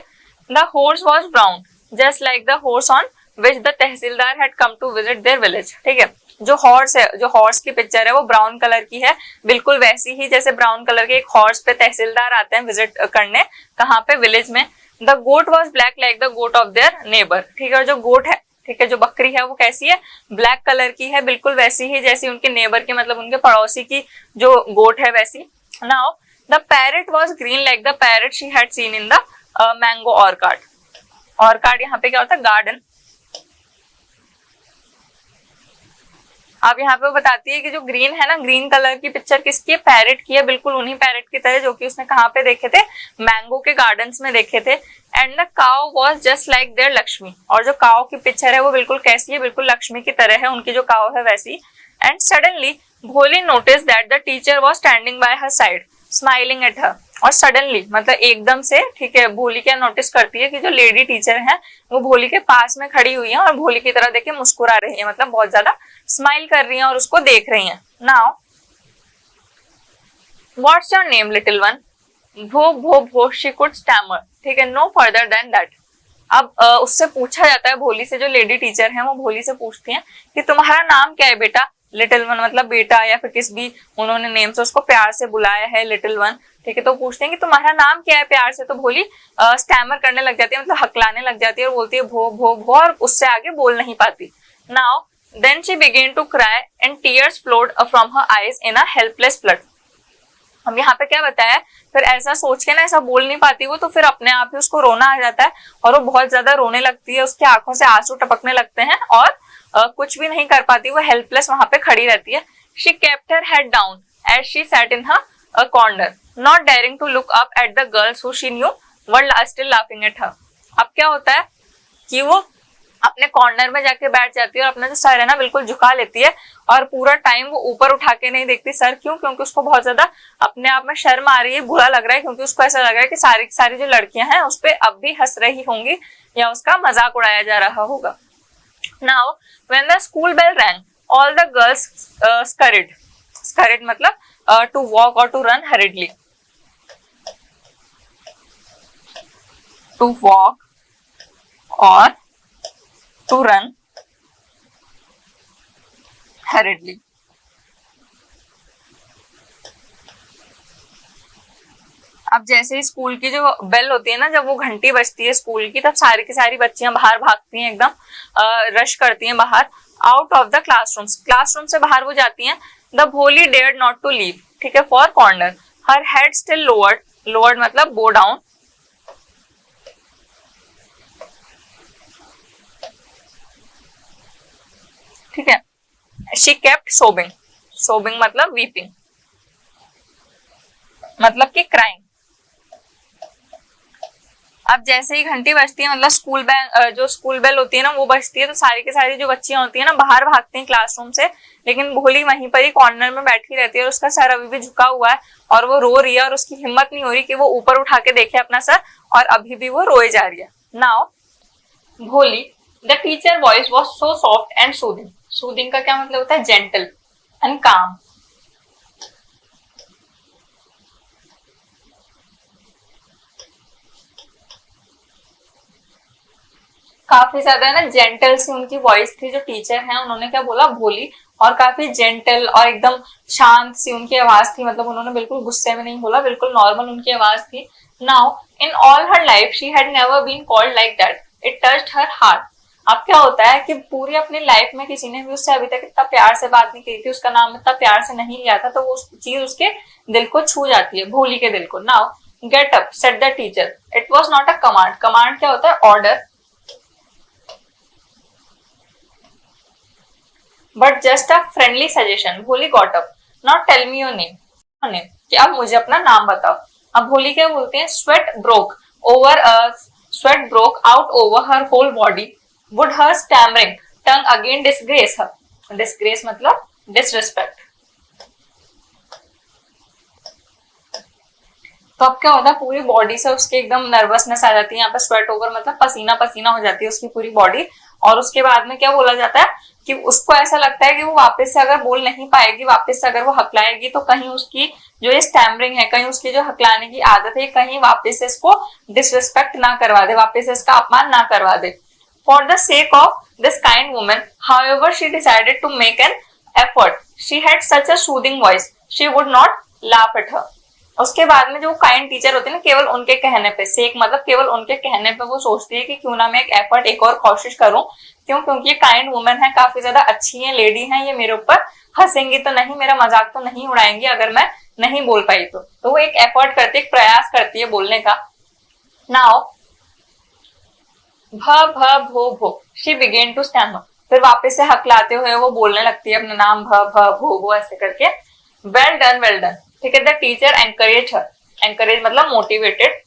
The horse was brown just like the horse on which the tehsildar had come to visit their village, ठीक है। जो हॉर्स है, जो हॉर्स की पिक्चर है वो ब्राउन कलर की है, बिल्कुल वैसी ही जैसे ब्राउन कलर के एक हॉर्स पे तहसीलदार आते हैं विजिट करने, कहाँ पे, विलेज में। The goat was black like the goat of their neighbour, ठीक है। और जो गोट है, ठीक है, जो बकरी है वो कैसी है, ब्लैक कलर की है, बिल्कुल वैसी ही जैसी उनके नेबर की, मतलब उनके पड़ोसी की जो गोट है वैसी। Now the parrot was green like the parrot she had seen in the mango orchard. Orchard यहाँ पे क्या होता है, गार्डन। अब यहाँ पे वो बताती है कि जो ग्रीन है ना, ग्रीन कलर की पिक्चर किसकी है, पैरेट की है, बिल्कुल उन्हीं पैरेट की तरह जो कि उसने कहाँ पे देखे थे, मैंगो के गार्डन्स में देखे थे। And the cow was just like their Lakshmi, और जो काउ की पिक्चर है वो बिल्कुल कैसी है, बिल्कुल लक्ष्मी की तरह है, उनकी जो काउ है वैसी। एंड सडनली भोली notice that the teacher was standing bye her side smiling at her. और सडनली मतलब एकदम से, ठीक है, भोली क्या नोटिस करती है कि जो लेडी टीचर है वो भोली के पास में खड़ी हुई है और भोली की तरफ देख के मुस्कुरा रही है, मतलब बहुत ज्यादा स्माइल कर रही हैं और उसको देख रही हैं। Now what's your name little one, भो भो भो शी कुड स्टैमर, ठीक है, नो फर्दर देन दैट। अब उससे पूछा जाता है, भोली से जो लेडी टीचर है वो भोली से पूछती हैं कि तुम्हारा नाम क्या है बेटा, लिटिल वन मतलब बेटा, या फिर किस भी उन्होंने नेम से उसको प्यार से बुलाया है, लिटिल वन, ठीक है। तो पूछते हैं कि तुम्हारा नाम क्या है प्यार से, तो भोली स्टैमर करने लग जाती है, मतलब हकलाने लग जाती है और बोलती है भो भो भो, और उससे आगे बोल नहीं पाती। Now then she began to cry and tears flowed from her eyes in a helpless flood। हम यहाँ पे क्या बताया, फिर ऐसा सोच के ना, ऐसा बोल नहीं पाती वो, तो फिर अपने आप ही उसको रोना आ जाता है और वो बहुत ज्यादा रोने लगती है, उसकी आंखों से आंसू टपकने लगते हैं और कुछ भी नहीं कर पाती, वो हेल्पलेस वहां पे खड़ी रहती है। She kept her head down as she sat in her corner, not daring to look up at the girls who she knew were still laughing at her। अब क्या होता है कि वो अपने कॉर्नर में जाके बैठ जाती है और अपना जो सर है ना बिल्कुल झुका लेती है और पूरा टाइम वो ऊपर उठा के नहीं देखती सर। क्यों? क्योंकि उसको बहुत ज्यादा अपने आप में शर्म आ रही है, बुरा लग रहा है, क्योंकि उसको ऐसा लग रहा है कि सारी सारी जो लड़कियां हैं उस पर अब भी हंस रही होंगी या उसका मजाक उड़ाया जा रहा होगा। Now when the school bell rang all the girls scurried, scurried मतलब टू वॉक और to run hurriedly, to walk और to run hurriedly। अब जैसे ही स्कूल की जो बेल होती है ना, जब वो घंटी बजती है स्कूल की, तब सारी की सारी बच्चियां बाहर भागती हैं, एकदम रश करती हैं बाहर, out of the classrooms, classroom से बाहर वो जाती हैं। द भोली डेयर्ड नॉट टू लीव, ठीक है, for corner, her head still lowered, lowered मतलब बो डाउन, ठीक है। शी केप्ट सोबिंग, सोबिंग मतलब वीपिंग, मतलब कि क्राइंग। अब जैसे ही घंटी बजती है, मतलब स्कूल बेल, जो स्कूल बेल होती है ना वो बजती है, तो सारी की सारी जो बच्चियां होती है ना बाहर भागती हैं क्लासरूम से, लेकिन भोली वहीं पर ही कॉर्नर में बैठी रहती है और उसका सर अभी भी झुका हुआ है और वो रो रही है और उसकी हिम्मत नहीं हो रही कि वो ऊपर उठा के देखे अपना सर, और अभी भी वो रोए जा रही है। नाउ भोली the teacher voice was so soft and soothing, soothing का क्या मतलब होता है, जेंटल एंड काम। काफी ज्यादा ना जेंटल सी उनकी वॉइस थी। जो टीचर हैं उन्होंने क्या बोला, भोली, और काफी जेंटल और एकदम शांत सी उनकी आवाज थी। मतलब उन्होंने बिल्कुल गुस्से में नहीं बोला, बिल्कुल नॉर्मल उनकी आवाज थी। Now in all her life she had never been called like that, it touched her heart. अब क्या होता है कि पूरी अपनी लाइफ में किसी ने भी उससे अभी तक इतना प्यार से बात नहीं की थी, उसका नाम इतना प्यार से नहीं लिया था, तो वो चीज उसके दिल को छू जाती है, भोली के दिल को। Now get up said the teacher, it was not a command. Command क्या होता है, order, but just a friendly suggestion. Bholi got up, not tell me your name, कि अब मुझे अपना नाम बताओ। अब भोली क्या बोलते हैं, sweat broke out over her whole body, would her stammering tongue again disgrace her. Disgrace मतलब डिसरिस्पेक्ट। तो अब क्या होता है, पूरी बॉडी से उसके एकदम नर्वसनेस आ जाती है। यहाँ पे स्वेट ओवर मतलब पसीना पसीना हो जाती है उसकी पूरी बॉडी। और उसके बाद में क्या बोला जाता है कि उसको ऐसा लगता है कि वो वापस से अगर बोल नहीं पाएगी, वापस से अगर वो हकलाएगी तो कहीं उसकी जो ये स्टैमरिंग है, कहीं उसकी जो हकलाने की आदत है, कहीं वापस से इसको डिसरिस्पेक्ट ना करवा दे, वापस से इसका अपमान ना करवा दे। For the sake of this kind woman, however she decided to make an effort, she had such a soothing voice, she would not laugh at her. उसके बाद में जो काइंड टीचर होते हैं ना, केवल उनके कहने पे, सेक मतलब केवल उनके कहने पे वो सोचती है कि क्यों ना मैं एक एफर्ट, एक और कोशिश करूं। क्यों? क्योंकि ये काइंड वुमेन है, काफी ज्यादा अच्छी है, लेडी है, ये मेरे ऊपर हंसेंगी तो नहीं, मेरा मजाक तो नहीं उड़ाएंगी अगर मैं नहीं बोल पाई तो वो एक एफर्ट करती है, एक प्रयास करती है बोलने का। नाउ भ भो भो, शी बिगेन टू स्टैमर, फिर वापस से हकलाते हुए वो बोलने लगती है अपना नाम, भ भो भो ऐसे करके। वेल डन, वेल डन, ठीक है। The teacher encourage her, encourage मतलब मोटिवेटेड।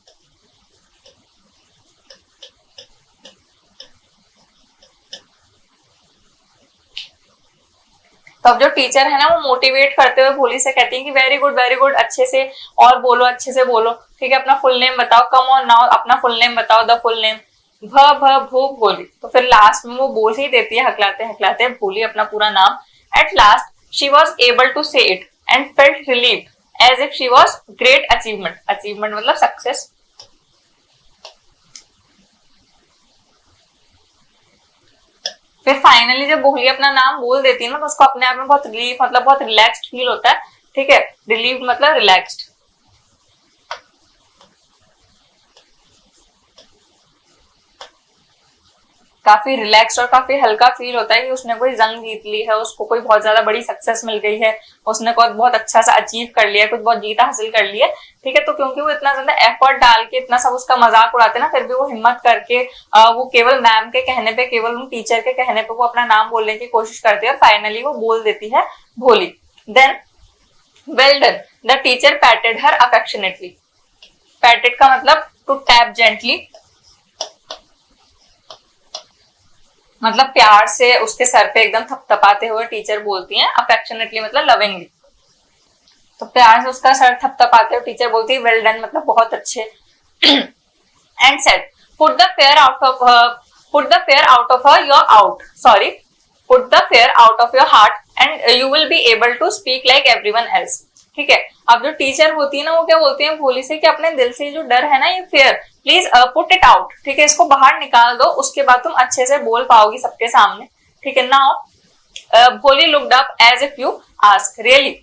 तो अब जो टीचर है ना, वो मोटिवेट करते हुए भोली से कहती है कि वेरी गुड, अच्छे से और बोलो, अच्छे से बोलो, ठीक है। अपना फुल नेम बताओ, कम ऑन नाउ अपना फुल नेम बताओ, द फुल नेम। भ भो भोली, तो फिर लास्ट में वो बोल ही देती है हकलाते हकलाते भोली अपना पूरा नाम। At last she was able to say it and felt relieved as if she was great achievement. Achievement मतलब सक्सेस। फिर फाइनली जब भोली अपना नाम बोल देती है ना, तो उसको अपने आप में बहुत रिलीफ मतलब बहुत रिलैक्स्ड फील होता है, ठीक है। रिलीफ मतलब रिलैक्स्ड। काफी रिलैक्स और काफी हल्का फील होता है कि उसने कोई जंग जीत ली है, उसको कोई बहुत ज्यादा बड़ी सक्सेस मिल गई है, उसने कोई बहुत अच्छा सा अचीव कर लिया, कुछ बहुत जीता हासिल कर लिया, ठीक है। तो क्योंकि वो इतना ज्यादा एफर्ट डाल के इतना सब उसका मजाक उड़ाते ना, फिर भी वो हिम्मत करके वो केवल मैम के कहने पे, केवल उन टीचर के कहने पे वो अपना नाम बोलने की कोशिश करती है और फाइनली वो बोल देती है Bholi. Then well done, the teacher patted her affectionately. Patted का मतलब टू टैप जेंटली, मतलब प्यार से उसके सर पे एकदम थपथपाते हुए टीचर बोलती हैं। अफेक्शनेटली मतलब लविंगली, तो प्यार से उसका सर थपथपाते हुए टीचर बोलती है वेल डन मतलब बहुत अच्छे। And said put the fear out of her, your out, sorry, put the fear out of your heart and you will be able to speak like everyone else, ठीक है। अब जो teacher होती है ना, वो क्या बोलती है भोली से कि अपने दिल से जो डर है ना, ये fair, please put it out, ठीक है, इसको बाहर निकाल दो, उसके बाद तुम अच्छे से बोल पाओगी सबके सामने, ठीक है। Now Bholi looked up as if you ask really.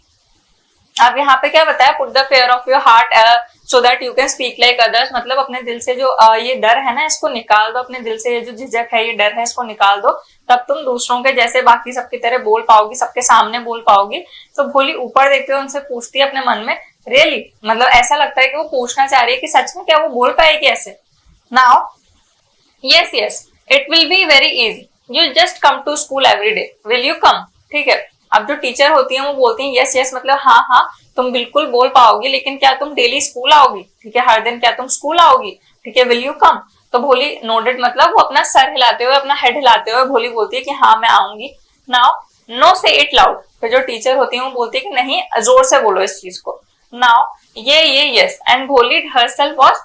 अब यहाँ पे क्या बताया, put the fear of your heart so that you can speak like others, मतलब अपने दिल से जो ये डर है ना, इसको निकाल दो, अपने दिल से ये जो झिझक है, ये डर है, इसको निकाल दो, तब तुम दूसरों के जैसे बाकी सबकी तरह बोल पाओगी, सबके सामने बोल पाओगी। तो भोली ऊपर देखते हुए उनसे पूछती है अपने मन में, रियली, मतलब ऐसा लगता है कि वो पूछना चाह रही है कि सच में क्या वो बोल पाएगी ऐसे। Now yes yes, it will be very easy, you just come to school every day, will you come, ठीक है। अब जो टीचर होती है वो बोलती है यस यस मतलब हाँ हाँ तुम बिल्कुल बोल पाओगी, लेकिन क्या तुम डेली स्कूल आओगी, ठीक है, हर दिन क्या तुम स्कूल आओगी, ठीक है, विल यू कम। तो भोली नोडेड मतलब वो अपना सर हिलाते हुए, अपना हेड हिलाते हुए भोली बोलती है कि हाँ मैं आऊंगी। नाउ नो से इट लाउड, फिर जो टीचर होती है वो बोलती है कि नहीं जोर से बोलो इस चीज को। नाउ ये yes, and Bholi herself was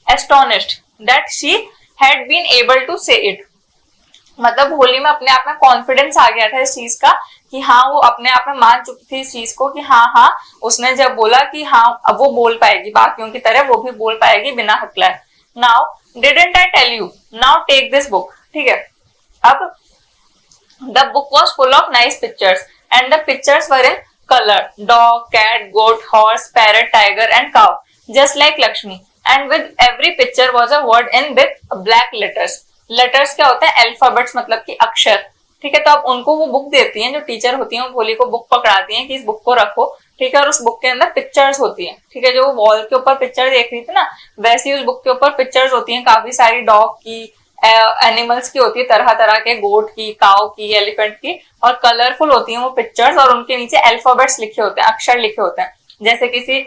astonished that she had been able to say it, मतलब भोली में अपने आप में कॉन्फिडेंस आ गया था इस चीज का कि हाँ वो अपने आप में मान चुकी थी इस चीज को कि हाँ हाँ उसने जब बोला कि हाँ अब वो बोल पाएगी, बाकियों की तरह वो भी बोल पाएगी बिना हकलाए। Now didn't I tell you, now take this book, ठीक है। अब the book was full of nice pictures and the pictures were in colour, dog, cat, goat, horse, parrot, tiger and cow, just like Lakshmi, and with every picture was a word in with black letters. Letters क्या होते हैं? Alphabets, मतलब कि अक्षर, ठीक है। तो अब उनको वो बुक देती हैं, जो टीचर होती हैं वो भोली को बुक पकड़ाती हैं कि इस बुक को रखो, ठीक है। और उस बुक के अंदर पिक्चर्स होती हैं, ठीक है। जो वॉल के ऊपर पिक्चर देख रही थी ना, वैसी उस बुक के ऊपर पिक्चर्स होती हैं, काफी सारी डॉग की, एनिमल्स की होती है, तरह तरह के, गोट की, काउ की, एलिफेंट की, और कलरफुल होती हैं वो पिक्चर्स, और उनके नीचे अल्फाबेट्स लिखे होते हैं, अक्षर लिखे होते हैं। जैसे किसी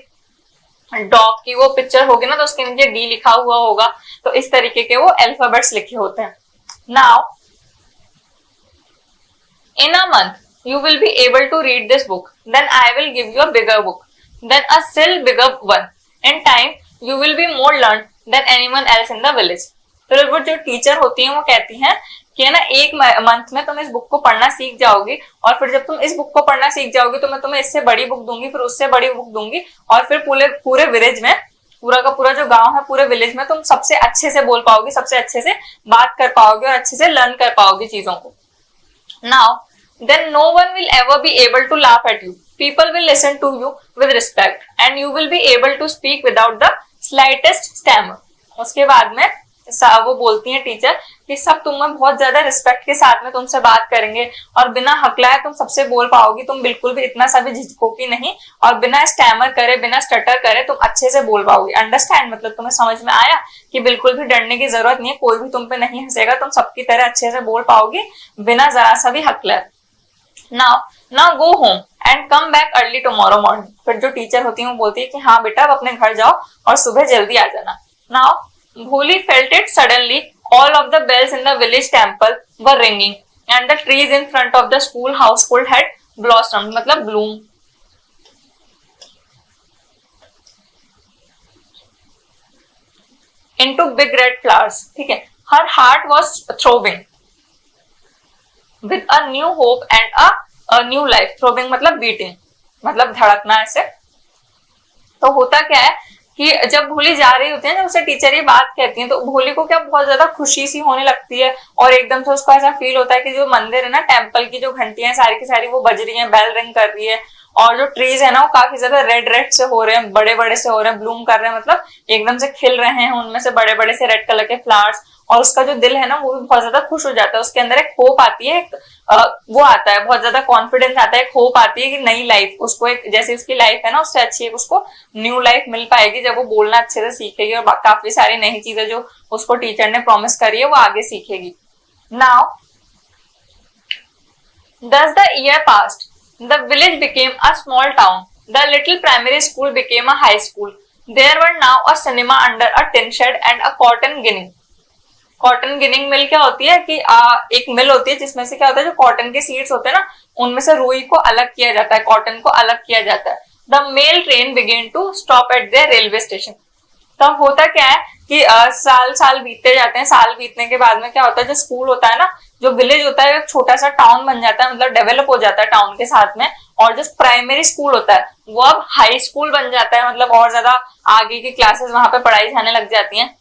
डॉग की वो पिक्चर होगी ना, तो उसके नीचे डी लिखा हुआ होगा, तो इस तरीके के वो अल्फाबेट्स लिखे होते हैं। Now in a month you will be able to read this book, then I will give you a bigger book, then a still bigger one. In time you will be more learned than anyone else in the village. तो वो जो teacher होती हैं वो कहती हैं कि है ना, एक मंथ में तुम इस बुक को पढ़ना सीख जाओगी, और फिर जब तुम इस बुक को पढ़ना सीख जाओगी तो मैं तुम्हें इससे बड़ी बुक दूंगी, फिर उससे बड़ी बुक दूंगी, और फिर पूरे विलेज में, पूरा का पूरा जो गांव है, पूरे विलेज में तुम सबसे अच्छे से बोल पाओगी, सबसे अच्छे से बात कर पाओगी, और अच्छे से लर्न कर पाओगी चीजों को। Now then no one will ever be able to laugh at you. People will listen to you with respect and you will be able to speak without the slightest stammer. उसके बाद में वो बोलती हैं टीचर कि सब तुम्हें बहुत ज्यादा रिस्पेक्ट के साथ में तुमसे बात करेंगे, और बिना हकलाए तुम सबसे बोल पाओगी, तुम बिल्कुल भी इतना सा भी झिझकोगी नहीं, और बिना स्टैमर करे, बिना स्टटर करे तुम अच्छे से बोल पाओगी। अंडरस्टैंड, मतलब तुम्हें समझ में आया कि बिल्कुल भी डरने की जरूरत नहीं है, कोई भी तुम पे नहीं हंसेगा, तुम सबकी तरह अच्छे से बोल पाओगी बिना जरा सा भी हकलाए। Now go home and come back early tomorrow morning. फिर जो टीचर होती है वो बोलती है कि हाँ बेटा, अब अपने घर जाओ और सुबह जल्दी आ जाना। Now Bholi felt it suddenly. All of the bells in the village temple were ringing, and the trees in front of the school household had blossomed, मतलब bloom. Into big red flowers. ठीक है। Her heart was throbbing with a new hope and a new life. Throbbing मतलब beating, मतलब धड़कना ऐसे। तो होता क्या है कि जब भोली जा रही होती है ना, उसे टीचर ये बात कहती है, तो भोली को क्या बहुत ज्यादा खुशी सी होने लगती है, और एकदम से उसको ऐसा फील होता है कि जो मंदिर है ना, टेम्पल की जो घंटियां सारी की सारी वो बज रही हैं, बेल रिंग कर रही है, और जो ट्रीज है ना वो काफी ज्यादा रेड रेड से हो रहे हैं, बड़े बड़े से हो रहे हैं, ब्लूम कर रहे हैं, मतलब एकदम से खिल रहे हैं, उनमें से बड़े बड़े से रेड कलर के फ्लावर्स, और उसका जो दिल है ना वो भी बहुत ज्यादा खुश हो जाता है। उसके अंदर एक होप आती है, वो आता है, बहुत ज्यादा कॉन्फिडेंस आता है, एक होप आती है कि नई लाइफ उसको, एक जैसे उसकी लाइफ है ना उससे अच्छी एक उसको न्यू लाइफ मिल पाएगी, जब वो बोलना अच्छे से सीखेगी और काफी सारी नई चीजें जो उसको टीचर ने प्रॉमिस करी है वो आगे सीखेगी। Now thus the year passed. The village became a small town. The little primary school became a high school. There were now a cinema under a tin shed and a cotton ginning. Cotton ginning mill क्या होती है कि एक मिल होती है जिसमें से क्या होता है, जो कॉटन के सीड्स होते हैं ना, उनमें से रुई को अलग किया जाता है, कॉटन को अलग किया जाता है। The mail train began to stop at the railway station. तब होता क्या है कि साल बीतते जाते हैं, साल बीतने के बाद में क्या होता है, जो स्कूल होता है ना, जो विलेज होता है, एक छोटा सा टाउन बन जाता है, मतलब डेवलप हो जाता है टाउन के साथ में, और जो प्राइमरी स्कूल होता है वो अब हाई स्कूल बन जाता है, मतलब और ज्यादा आगे की क्लासेस वहां पे पढ़ाई जाने लग जाती हैं।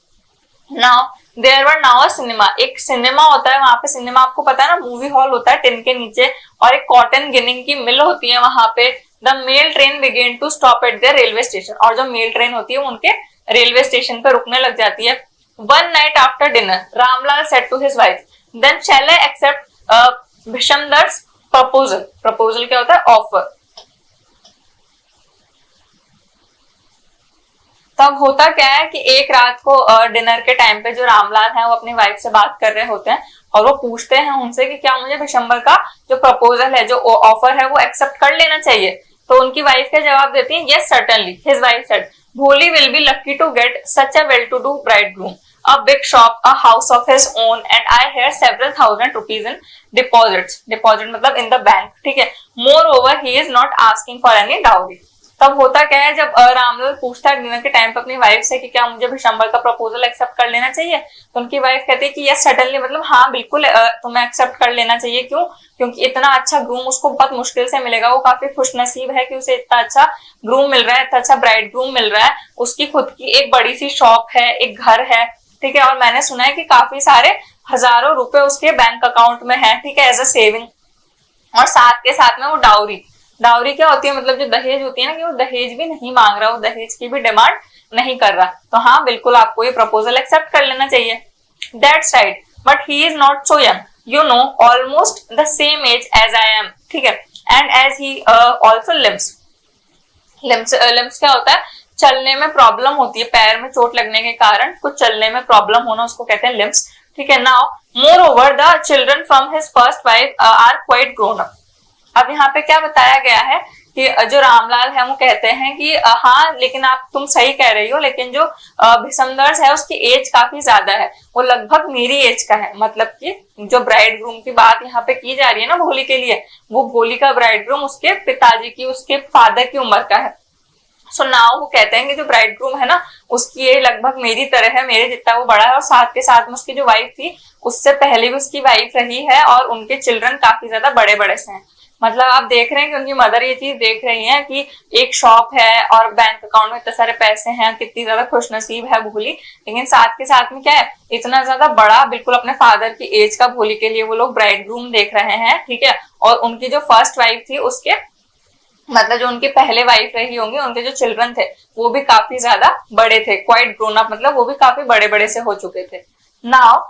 Now there were now a cinema. एक सिनेमा होता है वहां पे, सिनेमा आपको पता है ना, मूवी हॉल होता है टिन के नीचे, और एक कॉटन गिनिंग की मिल होती है वहां पे। The mail train began to stop at the railway station. और जो मेल ट्रेन होती है उनके रेलवे स्टेशन पे रुकने लग जाती है। One night after dinner Ramlal said to his wife, then shall I accept Bishambar's proposal. Proposal क्या होता है? ऑफर। तब होता क्या है कि एक रात को डिनर के टाइम पे जो रामलाल है वो अपनी वाइफ से बात कर रहे होते हैं, और वो पूछते हैं उनसे कि क्या मुझे विशंबर का जो प्रपोजल है, जो ऑफर है, वो एक्सेप्ट कर लेना चाहिए। तो उनकी वाइफ क्या जवाब देती है? Yes certainly. His wife said, Bholi will be lucky to get such a well to do bridegroom, a big shop, a house of his own, and I hear several thousand rupees in deposits. Deposit मतलब in the bank, ठीक है। Moreover, he is not asking for any dowry. तब होता क्या है, जब रामलाल पूछता है डिनर के टाइम पे अपनी वाइफ से कि क्या मुझे विशंबर का प्रपोजल एक्सेप्ट कर लेना चाहिए, तो उनकी वाइफ कहती है कि यस सडनली, मतलब हाँ बिल्कुल तुम्हें एक्सेप्ट कर लेना चाहिए। क्यों? क्योंकि इतना अच्छा ग्रूम उसको बहुत मुश्किल से मिलेगा। वो काफी खुशनसीब है कि उसे इतना अच्छा ग्रूम मिल रहा है, इतना अच्छा ब्राइड ग्रूम मिल रहा है। उसकी खुद की एक बड़ी सी शॉप है, एक घर है, ठीक है। और मैंने सुना है कि काफी सारे हजारों रुपए उसके बैंक अकाउंट में है, ठीक है, एज अ सेविंग। और साथ के साथ में वो डाउरी, डाउरी क्या होती है, मतलब जो दहेज होती है ना, कि वो दहेज भी नहीं मांग रहा, वो दहेज की भी डिमांड नहीं कर रहा। तो हाँ, बिल्कुल आपको ये प्रपोजल एक्सेप्ट कर लेना चाहिए। That's right, but he is not so young, you know, almost the same age as I am, ठीक है, and as he also limps. Limps क्या होता है, चलने में प्रॉब्लम होती है, पैर में चोट लगने के कारण कुछ चलने में प्रॉब्लम होना, उसको कहते हैं लिम्स, ठीक है। Now moreover the children from his first wife are quite grown up. अब यहाँ पे क्या बताया गया है कि जो रामलाल है वो कहते हैं कि हाँ, लेकिन तुम सही कह रही हो, लेकिन जो भिसमदर्स है उसकी एज काफी ज्यादा है, वो लगभग मेरी एज का है। मतलब कि जो ब्राइड ग्रूम की बात यहाँ पे की जा रही है ना भोली के लिए, वो भोली का ब्राइड ग्रूम उसके पिताजी की, उसके फादर की उम्र का है। सो नाउ वो कहते हैं कि जो ब्राइड ग्रूम है ना, उसकी एज लगभग मेरी तरह है, मेरे जितना वो बड़ा है, और साथ के साथ में उसकी जो वाइफ थी उससे पहले भी उसकी वाइफ रही है, और उनके चिल्ड्रन काफी ज्यादा बड़े बड़े से हैं। मतलब आप देख रहे हैं कि उनकी मदर ये चीज देख रही है कि एक शॉप है और बैंक अकाउंट में इतने सारे पैसे हैं, कितनी ज्यादा खुशनसीब है भोली, लेकिन साथ के साथ में क्या है, इतना ज्यादा बड़ा बिल्कुल अपने फादर की एज का भोली के लिए वो लोग ब्राइड ग्रूम देख रहे हैं, ठीक है। और उनकी जो फर्स्ट वाइफ थी उसके, मतलब जो उनकी पहले वाइफ रही होंगी, उनके जो चिल्ड्रन थे वो भी काफी ज्यादा बड़े थे, क्वाइट ग्रोन अप, मतलब वो भी काफी बड़े बड़े से हो चुके थे। Now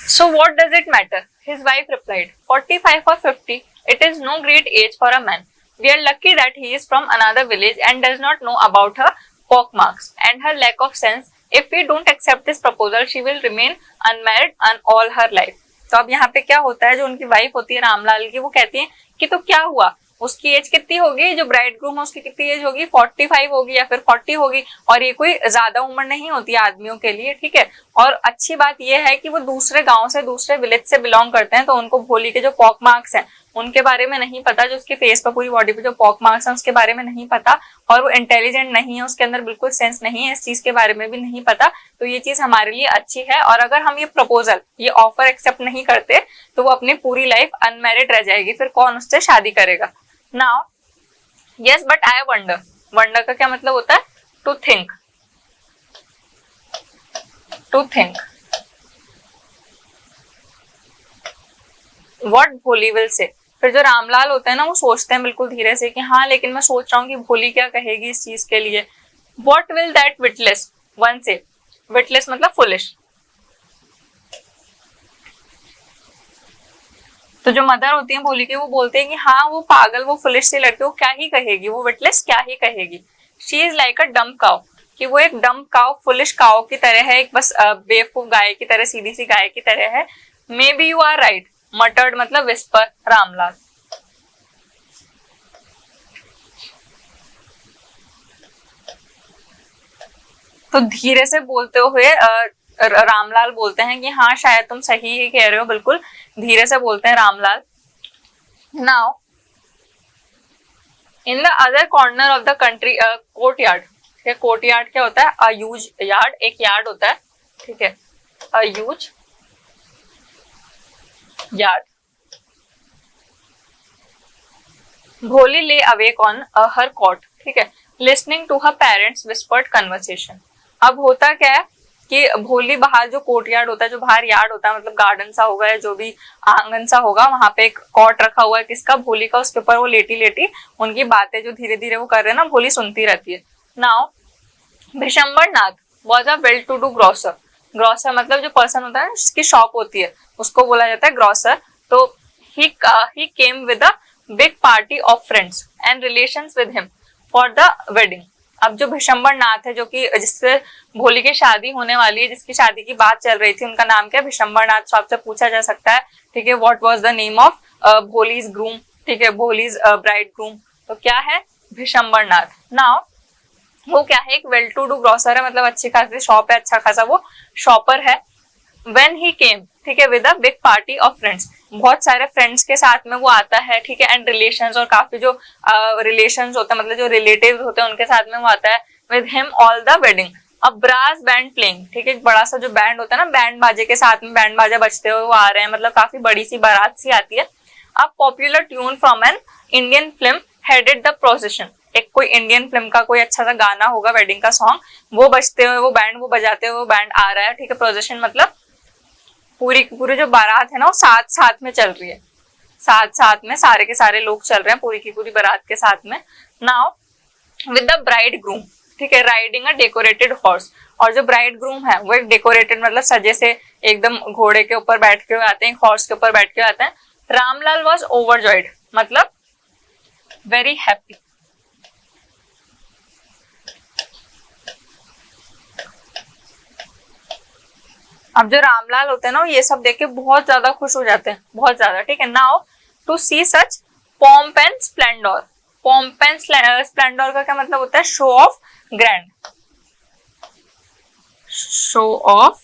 so what does it matter? His wife replied, 45 or 50, it is no great age for a man. We are lucky that he is from another village and does not know about her pockmarks and her lack of sense. If we don't accept this proposal, she will remain unmarried all her life. तो अब यहाँ पे क्या होता है, जो उनकी wife होती है रामलाल की, वो कहती है कि तो क्या हुआ, उसकी एज कितनी होगी, जो ब्राइड ग्रूम है उसकी कितनी एज होगी, 45 होगी या फिर 40 होगी, और ये कोई ज्यादा उम्र नहीं होती आदमियों के लिए, ठीक है। और अच्छी बात यह है कि वो दूसरे गांव से, दूसरे विलेज से बिलोंग करते हैं, तो उनको भोली के जो पॉक मार्क्स हैं उनके बारे में नहीं पता, जो उसके फेस पर, पूरी बॉडी पे जो पॉक मार्क्स हैं उसके बारे में नहीं पता, और वो इंटेलिजेंट नहीं है, उसके अंदर बिल्कुल सेंस नहीं है, इस चीज के बारे में भी नहीं पता। तो ये चीज हमारे लिए अच्छी है, और अगर हम ये प्रपोजल, ये ऑफर एक्सेप्ट नहीं करते तो वो अपनी पूरी लाइफ अनमैरिड रह जाएगी, फिर कौन उससे शादी करेगा। Now, yes, but I wonder. Wonder का क्या मतलब होता है? To think. To think. What भोली will say. फिर जो रामलाल होते हैं ना, वो सोचते हैं बिल्कुल धीरे से कि हाँ, लेकिन मैं सोच रहा हूँ कि भोली क्या कहेगी इस चीज के लिए। What will that witless one say? Witless मतलब foolish. तो जो मदर होती है भोली की, वो बोलते हैं कि हाँ, वो पागल, वो फुलिश सी लड़की, वो क्या ही कहेगी, वो विटलेस क्या ही कहेगी। शी इज लाइक अ डम काउ, कि वो एक डम काउ, फुलिश काउ की तरह है, एक बस बेवकूफ गाय की तरह, सीधी सी गाय की तरह है। Maybe you are right, muttered मतलब विस्पर रामलाल। तो धीरे से बोलते हुए रामलाल बोलते हैं कि हाँ, शायद तुम सही ही कह रहे हो, बिल्कुल धीरे से बोलते हैं Ramlal. Now in the other corner of the country court yard, ठीक है, कोर्ट यार्ड क्या होता है, अ ह्यूज यार्ड, एक यार्ड होता है, ठीक है, अ ह्यूज यार्ड। भोली ले अवेक ऑन हर कॉट, ठीक है, listening to her parents whispered conversation. अब होता क्या है कि भोली बाहर, जो कोर्टयार्ड होता है, जो बाहर यार्ड होता है, मतलब गार्डन सा होगा या जो भी आंगन सा होगा, वहां पे एक कॉट रखा हुआ है, किसका, भोली का, उसके ऊपर वो लेटी लेटी उनकी बातें जो धीरे धीरे वो कर रहे हैं ना, भोली सुनती रहती है। Now Bishambar Nath was a well to do grocer. Grocer मतलब जो पर्सन होता है ना, जिसकी शॉप होती है, उसको बोला जाता है ग्रोसर। तो he came with a big party of friends and relations with him for the wedding. अब जो भिशंबर नाथ है, जो कि जिससे भोली की शादी होने वाली है, जिसकी शादी की बात चल रही थी, उनका नाम क्या है, भिशंबर नाथ। तो आपसे पूछा जा सकता है, ठीक है, what was the name of Bholi's groom, ठीक है, भोलीज ब्राइड ग्रूम। तो क्या है, भिशंबर नाथ। नाउ वो क्या है, एक वेल टू डू ग्रोसर है, मतलब अच्छी खासी शॉप है, अच्छा खासा वो शॉपर है। व्हेन ही केम, ठीक है, with a big party of friends, बहुत सारे फ्रेंड्स के साथ में वो आता है, ठीक है, एंड रिलेशंस, और काफी जो रिलेशंस होते हैं, मतलब जो रिलेटिव्स होते हैं, उनके साथ में वो आता है। With him all the wedding a brass band playing, ठीक है, एक बड़ा सा जो बैंड होता है ना, बैंड बाजे के साथ में बैंड बाजा बजते हुए वो आ रहे हैं, मतलब काफी बड़ी सी बारात सी आती है। A popular tune from an Indian film headed the procession, एक कोई इंडियन फिल्म का कोई अच्छा सा गाना होगा, वेडिंग का सॉन्ग, वो बजते हुए, वो बैंड वो बजाते हुए वो बैंड आ रहा है, ठीक है, प्रोसेशन मतलब पूरी की पूरी जो बारात है ना वो साथ साथ में चल रही है, साथ साथ में सारे के सारे लोग चल रहे हैं पूरी की पूरी बारात के साथ में। Now with the bride groom, ठीक है, राइडिंग अ डेकोरेटेड हॉर्स, और जो ब्राइड ग्रूम है वो एक डेकोरेटेड मतलब सजे से एकदम घोड़े के ऊपर बैठ के आते हैं, हॉर्स के ऊपर बैठ के आते हैं। रामलाल वॉज ओवरजॉयड मतलब वेरी हैप्पी। अब जो रामलाल होते हैं ना ये सब देख के बहुत ज्यादा खुश हो जाते हैं, बहुत ज्यादा, ठीक है। Now to see such pomp and splendour, pomp and splendour का क्या मतलब होता है? Show off grand, show off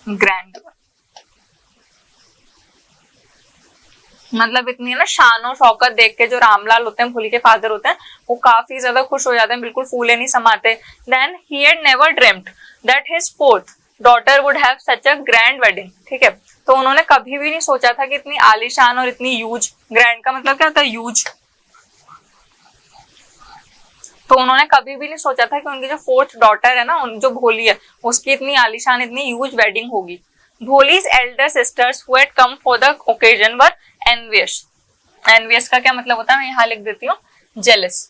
grand मतलब इतनी है ना शान और शौकत देख के जो रामलाल होते हैं, भोली के फादर होते हैं, वो काफी ज्यादा खुश हो जाते हैं, बिल्कुल फूले नहीं समाते। Then he had never dreamed that his fourth daughter would have such a grand wedding, ठीक है। तो उन्होंने कभी भी नहीं सोचा था कि इतनी आलीशान और इतनी यूज, ग्रैंड का मतलब क्या होता है? यूज। तो उन्होंने कभी भी नहीं सोचा था कि उनकी जो फोर्थ डॉटर है ना, जो भोली है, उसकी इतनी आलीशान, इतनी ह्यूज वेडिंग होगी। Bholi's Elder sisters who had come for the occasion were envious. Envious का क्या मतलब होता है? मैं यहाँ लिख देती हूँ, जेलस।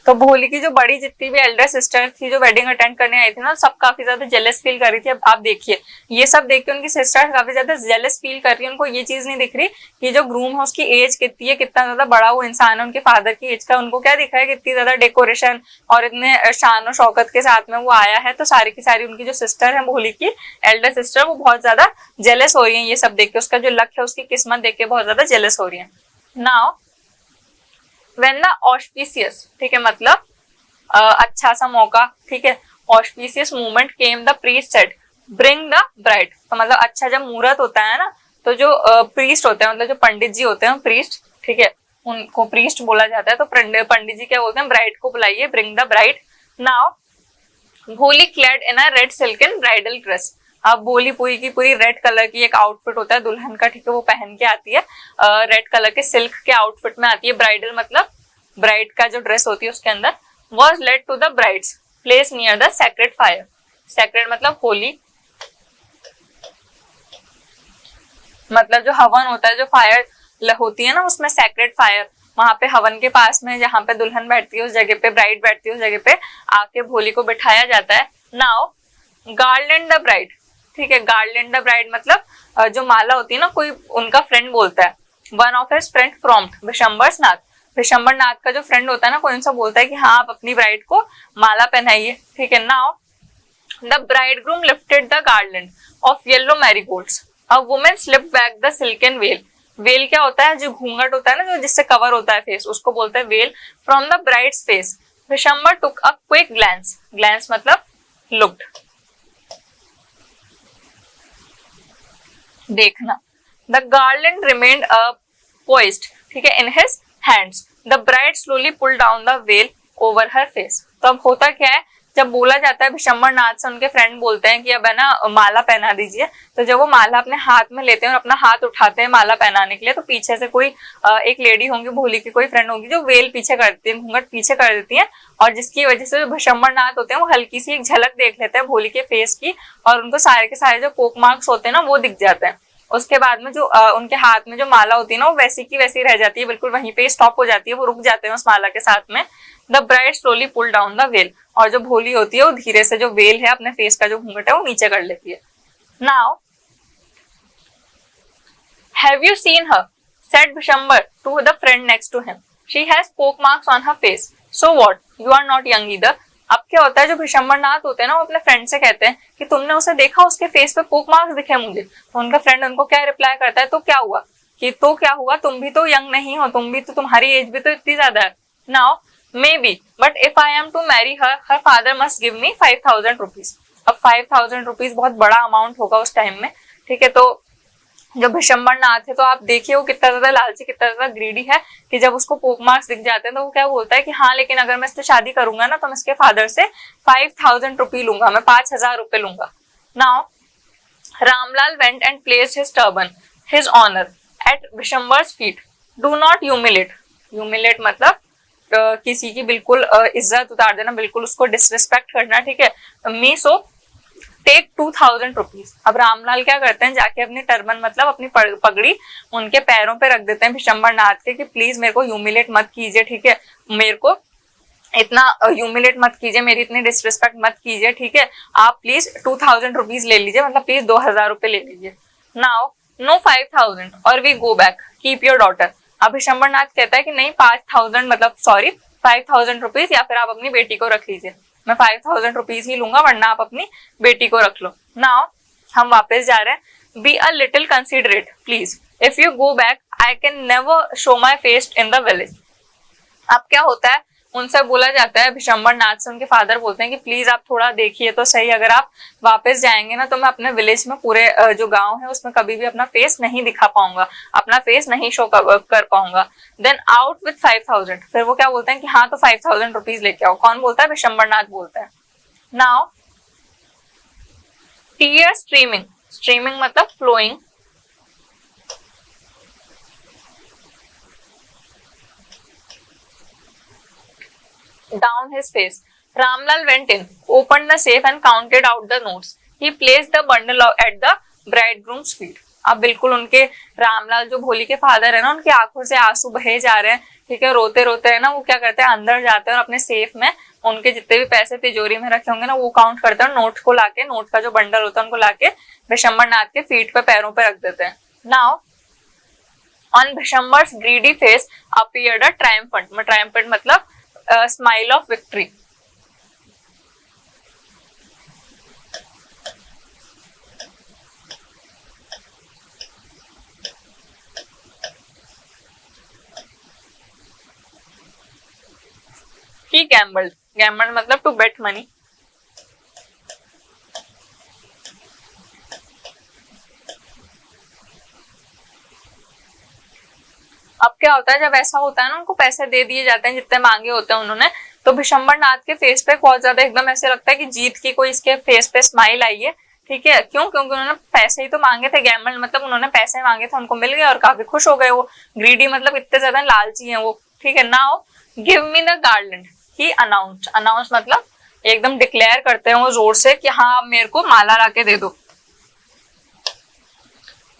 तो भोली की जो बड़ी जितनी भी एल्डर सिस्टर थी जो वेडिंग अटेंड करने आई थी ना, सब काफी ज्यादा जेलस फील कर रही थी। अब आप देखिए ये सब देख के उनकी सिस्टर काफी ज्यादा जेलस फील कर रही है। उनको ये चीज नहीं दिख रही कि जो ग्रूम है उसकी एज कितनी है, कितना ज्यादा बड़ा वो इंसान है उनके फादर की एज का। उनको क्या दिख रहा है? कितनी ज्यादा डेकोरेशन और इतने शान और शौकत के साथ में वो आया है। तो सारी की सारी उनकी जो सिस्टर है भोली की एल्डर सिस्टर, वो बहुत ज्यादा जेलस हो रही है ये सब देख के। उसका जो लक है, उसकी किस्मत देख के बहुत ज्यादा जेलस हो रही है। नाउ व्हेन द ऑस्पिशियस, ठीक है, मतलब अच्छा सा मौका, ठीक है, auspicious movement came the priest said bring the bride. तो मतलब अच्छा जब मुहूर्त होता है ना, तो जो प्रीस्ट होते हैं, मतलब जो पंडित जी होते हैं प्रीस्ट, ठीक है, उनको प्रीस्ट बोला जाता है। तो पंडित जी क्या बोलते हैं? ब्राइड को बुलाइए, ब्रिंग द ब्राइड। नाउ भोली क्लेड इन अ रेड सिल्कन ब्राइडल ड्रेस। अब भोली पूरी की पूरी रेड कलर की एक आउटफिट होता है दुल्हन का, ठीक है, वो पहन के आती है। रेड कलर के सिल्क के आउटफिट में आती है। ब्राइडल मतलब ब्राइड का जो ड्रेस होती है उसके अंदर। was led to the bride's place near the sacred fire. Sacred मतलब होली, मतलब जो हवन होता है, जो फायर होती है ना उसमें सैक्रेड फायर, वहां पे हवन के पास में जहाँ पे दुल्हन बैठती है उस जगह पे, ब्राइड बैठती है उस जगह पे आके भोली को बिठाया जाता है। नाउ गार्लैंड द ब्राइड, ठीक है, गार्लैंड द ब्राइड मतलब जो माला होती है ना, कोई उनका फ्रेंड बोलता है, one of his friend prompt Bishambar Nath. Bishambar Nath का जो फ्रेंड होता है ना, कोई उनसे बोलता है कि हाँ आप अपनी ब्राइड को माला पहनाइए, ठीक है। Now the bridegroom lifted the garland of yellow marigolds, a woman slipped back the silken well. Well क्या होता है? जो घूंघट होता है ना, जो जिससे कवर होता है फेस, उसको बोलते हैं veil. From the bride's face Bishamber took a quick glance, glance मतलब लुक्ड, देखना। द गार्लैंड रिमेन्ड पोइस्ड, ठीक है, in his hands. The bride slowly pulled down the veil over her face. तो अब होता क्या है, जब बोला जाता है विशंबर नाथ से, उनके फ्रेंड बोलते हैं कि अब है ना माला पहना दीजिए। तो जब वो माला अपने हाथ में लेते हैं और अपना हाथ उठाते हैं माला पहनाने के लिए, तो पीछे से कोई एक लेडी होंगी, भोली की कोई फ्रेंड होगी, जो वेल पीछे कर देती है, घूंघट पीछे कर देती है, और जिसकी वजह से जो विशंबर नाथ होते हैं वो हल्की सी एक झलक देख लेते हैं भोली के फेस की, और उनको सारे के सारे जो पोक मार्क्स होते हैं ना वो दिख जाते हैं। उसके बाद में जो उनके हाथ में जो माला होती है ना, वो वैसी की वैसी रह जाती है, बिल्कुल वहीं पे स्टॉप हो जाती है, वो रुक जाते हैं उस माला के साथ में। The bride slowly pull down the veil, और जो भोली होती है वो धीरे से जो वेल है, अपने फेस का जो घूंघट है, वो नीचे कर लेती है। Now have you seen her, said Bishambar to the friend next to him, she has pock marks on her face, so what, you are not young either. अब क्या होता है, जो विशंबर नाथ होते हैं ना, वो अपने फ्रेंड से कहते हैं कि तुमने उसे देखा, उसके फेस पे पोक मार्क्स दिखे मुझे। तो उनका फ्रेंड उनको क्या रिप्लाई करता है, तो क्या हुआ, कि तो क्या हुआ, तुम भी तो यंग नहीं हो, तुम भी तो, तुम्हारी एज भी तो इतनी ज्यादा है। Now maybe but if I am to marry her, her father must give me 5000 rupees. अब 5000 रुपीज बहुत बड़ा अमाउंट होगा उस टाइम में, ठीक है। तो जो विशंबर नाथ है, तो आप देखिए वो कितना ज्यादा लालची, कितना ज्यादा ग्रीडी है, कि जब उसको पोक मार्क्स दिख जाते हैं तो वो क्या बोलता है कि हाँ लेकिन अगर मैं इससे शादी करूंगा ना, तो मैं इसके फादर से 5000 रुपये लूंगा, मैं 5000 रुपये लूंगा। Now Ramlal went and placed his turban, his honour, at Bishambar's feet, do not humiliate, humiliate मतलब किसी की बिल्कुल इज्जत उतार देना, बिल्कुल उसको डिसरिस्पेक्ट करना, ठीक है। मी सो टेक 2000 रुपीज। अब रामलाल क्या करते हैं, जाके अपनी टर्बन मतलब अपनी पगड़ी उनके पैरों पे रख देते हैं विशंबर नाथ के, कि प्लीज मेरे को ह्यूमिलेट मत कीजिए, ठीक है, मेरे को इतना ह्यूमिलेट मत कीजिए, मेरी इतनी डिसरिस्पेक्ट मत कीजिए, ठीक है, आप प्लीज 2000 रुपीज ले लीजिए, मतलब प्लीज 2000 रुपए ले लीजिए। नाउ नो 5000 और we go back, keep your daughter. अब विशंबर नाथ कहता है कि नहीं 5000 मतलब सॉरी 5000 रुपीज, या फिर आप अपनी बेटी को रख लीजिए, मैं 5000 रुपीज ही लूंगा, वरना आप अपनी बेटी को रख लो। नाउ हम वापस जा रहे हैं, be a little considerate please, if you go back I can never show my face in the village. अब क्या होता है, उनसे बोला जाता है विशंबर नाथ से, उनके फादर बोलते हैं कि प्लीज आप थोड़ा देखिए तो सही, अगर आप वापस जाएंगे ना तो मैं अपने विलेज में पूरे जो गांव है उसमें कभी भी अपना फेस नहीं दिखा पाऊंगा, अपना फेस नहीं शो कर पाऊंगा। देन आउट विथ 5000, फिर वो क्या बोलते हैं कि हाँ तो 5000 रुपीज लेके आओ। कौन बोलता है, विशंबर नाथ बोलता है। नाउ टीयर स्ट्रीमिंग, स्ट्रीमिंग मतलब flowing, down his face. Ramlal went in, opened the safe and counted out the notes. He placed the bundle at the bridegroom's feet. अब बिल्कुल उनके रामलाल जो भोली के फादर है ना, उनकी आंखों से आंसू बहे जा रहे हैं, ठीक है, रोते रोते है ना, वो क्या करते हैं अंदर जाते हैं और अपने सेफ में उनके जितने भी पैसे तिजोरी में रखे होंगे ना वो काउंट करते हैं, नोट को लाके, नोट का जो बंडल होता है उनको लाके विशंबर नाथ के फीट पे पैरों पे रख देते हैं। Now on Bishambar's greedy face appeared a triumphant मतलब smile of victory. He gambled, gambled मतलब टू बेट मनी। अब क्या होता है, जब ऐसा होता है ना, उनको पैसे दे दिए जाते हैं जितने मांगे होते हैं उन्होंने, तो विशंबर नाथ के फेस पे बहुत ज्यादा एकदम ऐसे लगता है कि जीत की कोई इसके फेस पे स्माइल आई है, ठीक है, क्यों, क्योंकि उन्होंने पैसे ही तो मांगे थे, गैम्बल मतलब उन्होंने पैसे मांगे थे, उनको मिल गए और काफी खुश हो गए वो। ग्रीडी मतलब इतने ज्यादा लालची है वो, ठीक है। Now give me the garland, he announce, announce मतलब एकदम डिक्लेयर करते हैं वो जोर से कि हाँ मेरे को माला ला के दे दो,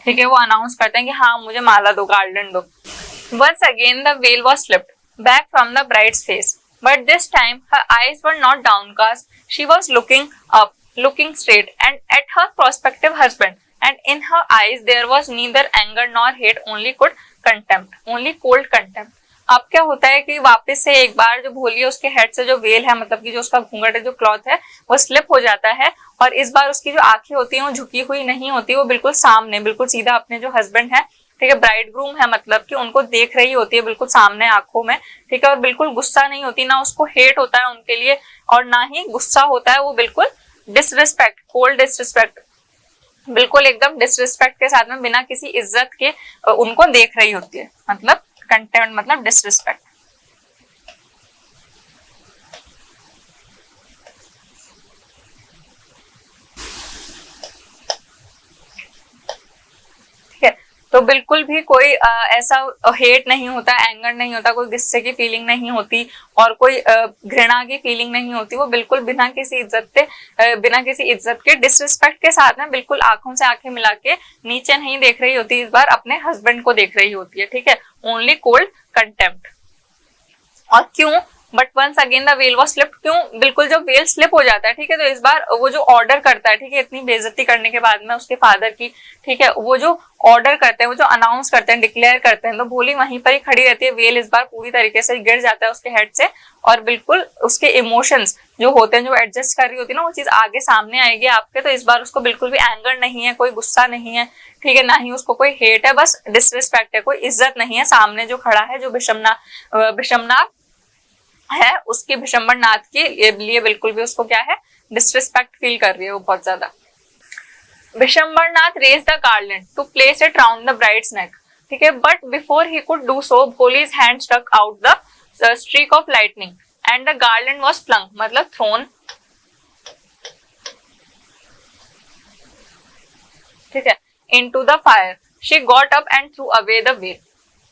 ठीक है, वो अनाउंस करते हैं कि हाँ मुझे माला दो, गार्लैंड दो। Once again the veil was slipped back from the bride's face, but this time her eyes were not downcast. She was looking up, looking straight, and at her prospective husband. And in her eyes there was neither anger nor hate, only cold contempt. अब क्या होता है कि वापस से एक बार जो भोली है उसके हेड से जो वेल है, मतलब कि जो उसका घूंघट है, जो क्लॉथ है, वो स्लिप हो जाता है, और इस बार उसकी जो आंखें होती हैं वो झुकी हुई नहीं होती, वो बिल्कुल सामने, बिल्कुल सीधा अपने जो हस्बैंड है, ठीक है, ब्राइड ग्रूम है, मतलब कि उनको देख रही होती है बिल्कुल सामने आंखों में, ठीक है, और बिल्कुल गुस्सा नहीं होती, ना उसको हेट होता है उनके लिए और ना ही गुस्सा होता है, वो बिल्कुल डिसरिस्पेक्ट, कोल्ड डिसरिस्पेक्ट, बिल्कुल एकदम डिसरिस्पेक्ट के साथ में बिना किसी इज्जत के उनको देख रही होती है, मतलब कंटेम्प्ट मतलब डिसरिस्पेक्ट। तो बिल्कुल भी कोई ऐसा हेट नहीं होता, एंगर नहीं होता, कोई गुस्से की फीलिंग नहीं होती और कोई घृणा की फीलिंग नहीं होती, वो बिल्कुल बिना किसी इज्जत के डिसरिस्पेक्ट के साथ में बिल्कुल आंखों से आंखें मिला के नीचे नहीं देख रही होती, इस बार अपने हस्बैंड को देख रही होती है, ठीक है, ओनली कोल्ड कंटेम्प्ट। और क्यों, but once again the veil was slipped, क्यों, बिल्कुल जब वेल स्लिप हो जाता है, ठीक है, तो इस बार वो जो ऑर्डर करता है, ठीक है, इतनी बेइज्जती करने के बाद में उसके फादर की, ठीक है, वो जो ऑर्डर करते हैं, वो जो अनाउंस करते हैं, डिक्लेयर करते हैं, तो भोली वहीं पर ही खड़ी रहती है, वेल इस बार पूरी तरीके से गिर जाता है उसके हेड से, और बिल्कुल उसके इमोशंस जो होते हैं, जो एडजस्ट कर रही होती है ना, वो चीज आगे सामने आएगी आपके, तो इस बार उसको बिल्कुल भी एंगर नहीं है, कोई गुस्सा नहीं है, ठीक है, ना ही उसको कोई हेट है, बस डिसरिस्पेक्ट है, कोई इज्जत नहीं है, सामने जो खड़ा है, जो विषमनाथ है, उसकी विशंबर नाथ के लिए बिल्कुल भी उसको क्या है, डिसरिस्पेक्ट फील कर रही है वो बहुत ज्यादा। Bishambar Nath raised the garland to place it round the bride's neck, ठीक है, but before he could do so Bholi's hand struck out the streak of lightning and the garland was flung मतलब थ्रोन, ठीक है, into the fire. She got up and threw away the veil.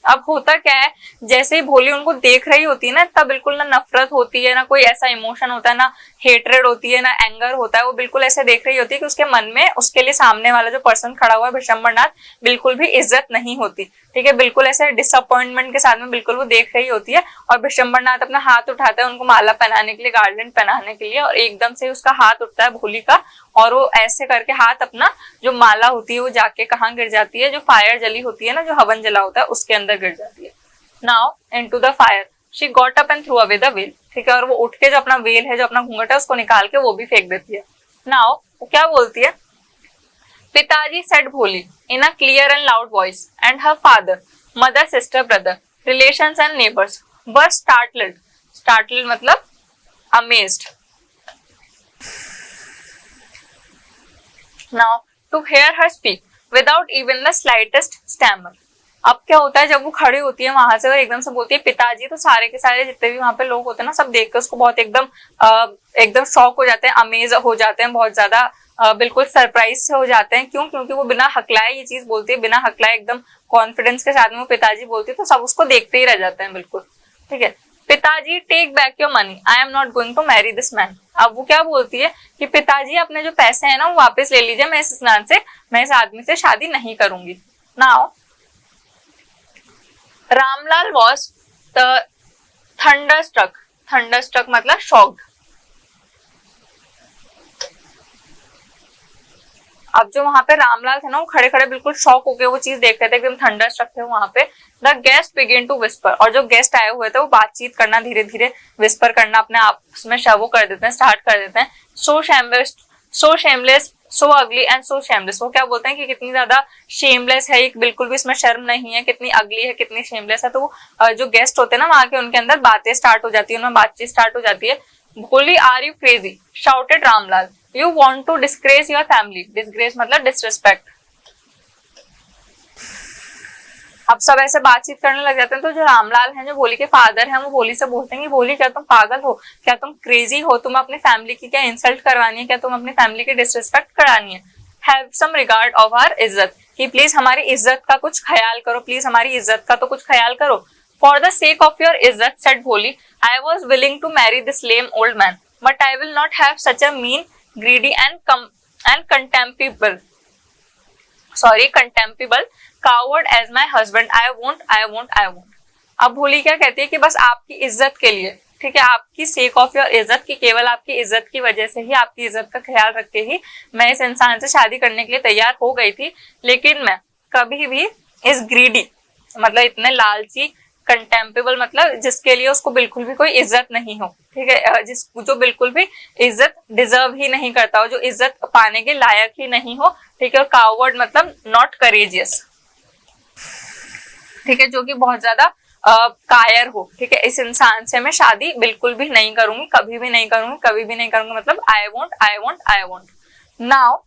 अब होता क्या है, जैसे ही भोली उनको देख रही होती है ना, तब बिल्कुल ना नफरत होती है, ना कोई ऐसा इमोशन होता है, ना हेट्रेड होती है, ना एंगर होता है। वो बिल्कुल ऐसे देख रही होती है कि उसके मन में उसके लिए सामने वाला जो पर्सन खड़ा हुआ है विशंबरनाथ, बिल्कुल भी इज्जत नहीं होती। ठीक है, बिल्कुल ऐसे डिसअपॉइंटमेंट के साथ में बिल्कुल वो देख रही होती है। और विशंबरनाथ अपना हाथ उठाता है उनको माला पहनाने के लिए, गार्लैंड पहनाने के लिए, और एकदम से उसका हाथ उठता है भोली का, और वो ऐसे करके हाथ अपना जो माला होती है वो जाके कहाँ गिर जाती है, जो फायर जली होती है ना, जो हवन जला होता है उसके अंदर गिर जाती है। Now into the fire she got up and threw away the well. ठीक है, और वो उठ के जो अपना वेल है, जो अपना घूंघट है, उसको निकाल के वो भी फेंक देती है। नाउ वो क्या बोलती है, पिताजी said Bholi in a clear and loud voice, and her father, mother, sister, brother, relations and neighbours were startled. Startled मतलब amazed. Now to hear her speak without even the slightest stammer। अब क्या होता है, जब वो खड़ी होती है वहां से और एकदम से बोलती है पिताजी, तो सारे के सारे जितने भी वहां पे लोग होते हैं ना, सब देख के उसको बहुत एकदम शॉक हो जाते हैं, अमेज हो जाते हैं, बहुत ज्यादा बिल्कुल सरप्राइज से हो जाते हैं। क्यों? क्योंकि वो बिना हकलाए ये चीज बोलती है, बिना हकलाए एकदम कॉन्फिडेंस के साथ में वो पिताजी बोलती है, तो सब उसको देखते ही रह जाते हैं बिल्कुल। ठीक है, Pitaji take back your money, I am not going to marry this man. अब वो क्या बोलती है कि पिताजी अपने जो पैसे हैं ना वो वापस ले लीजिए, मैं इस आदमी से शादी नहीं करूंगी। Now Ramlal was thunderstruck. Thunderstruck मतलब शॉक्ड। अब जो वहां पे रामलाल थे ना, वो खड़े खड़े बिल्कुल शॉक होके वो चीज देख रहे थे, एकदम थंडरस्ट्रक थे वहां पे। The guest began to whisper, और जो गेस्ट आए हुए थे वो बातचीत करना, धीरे धीरे विस्पर करना, अपने आपस में शवो कर देते हैं, स्टार्ट कर देते हैं। सो शेमलेस, सो अगली एंड सो शेमलेस। वो क्या बोलते हैं कि कितनी ज्यादा शेमलेस है, बिल्कुल भी इसमें शर्म नहीं है, कितनी अगली है, कितनी शेमलेस है। तो जो गेस्ट होते हैं ना वहां के, उनके अंदर बातें स्टार्ट हो जाती है, उनमें बातचीत स्टार्ट हो जाती है। Bholi, are you crazy, shouted Ramlal, you want to disgrace your family. Disgrace मतलब डिसरिस्पेक्ट। अब सब ऐसे बातचीत करने लग जाते हैं। तो जो रामलाल हैं, जो भोली के फादर हैं, वो भोली से बोलते हैं कि भोली, क्या तुम पागल हो, क्या तुम क्रेजी हो, तुम अपनी फैमिली की क्या इंसल्ट करवानी है, क्या तुम अपनी फैमिली की डिसरिस्पेक्ट करानी है। Have some regard of our izzat, कि प्लीज हमारी इज्जत का कुछ ख्याल करो, प्लीज हमारी इज्जत का तो कुछ ख्याल करो। For the sake of your izzat, said Bholi, I was willing to marry this lame old man, but I will not have such a mean, greedy and contemptible coward as my husband. I won't. अब भोली क्या कहती है कि बस आपकी इज्जत के लिए, ठीक है, आपकी सेक ऑफ योर इज्जत की, केवल आपकी इज्जत की वजह से ही, आपकी इज्जत का ख्याल रख के ही मैं इस इंसान से शादी करने के लिए तैयार हो गई थी। लेकिन मैं कभी भी इस ग्रीडी मतलब इतने लालची, कंटेम्पेबल मतलब जिसके लिए उसको बिल्कुल भी कोई इज्जत नहीं हो, ठीक है, जो बिल्कुल भी इज्जत डिजर्व ही नहीं करता हो, जो इज्जत पाने के लायक ही नहीं हो, ठीक है, और कावर्ड मतलब नॉट करेजियस, ठीक है, जो कि बहुत ज्यादा कायर हो, ठीक है, इस इंसान से मैं शादी बिल्कुल भी नहीं करूंगी, कभी भी नहीं करूंगी, मतलब I won't. Now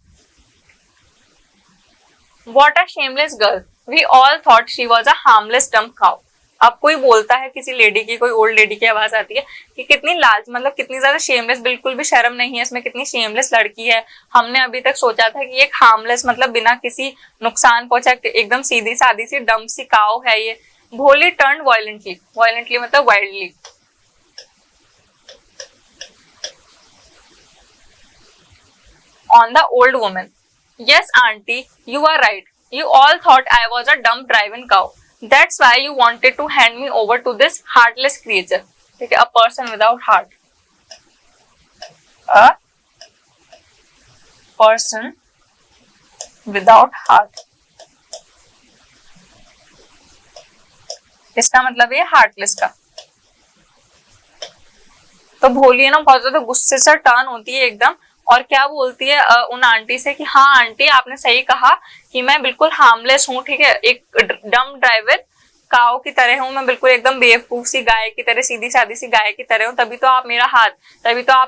what a shameless girl, we all thought she was a harmless dumb cow. अब कोई बोलता है, किसी लेडी की, कोई ओल्ड लेडी की आवाज आती है कि कितनी लाज, मतलब कितनी ज्यादा शेमलेस, बिल्कुल भी शर्म नहीं है इसमें, कितनी शेमलेस लड़की है। हमने अभी तक सोचा था कि एक हार्मलेस मतलब बिना किसी नुकसान पहुंचा, एकदम सीधी सादी सी डम्ब सी काऊ है ये। भोली टर्न वायलेंटली मतलब wildly. On the old woman, yes aunty, you are right, you all thought I was a dumb driven cow, that's why you wanted to hand me over to this heartless creature, ठीक है, a person without heart, a person without heart, इसका मतलब ये heartless का। तो भोली है ना बहुत ज्यादा गुस्से से टर्न होती है एकदम, और क्या बोलती है उन आंटी से कि हाँ आंटी, आपने सही कहा कि मैं बिल्कुल हार्मलेस हूँ, ठीक है, एक डम ड्राइवर काऊ की तरह हूँ मैं, बिल्कुल एकदम बेवकूफ सी गाय की तरह, सीधी सादी सी गाय की तरह हूँ। तभी तो आप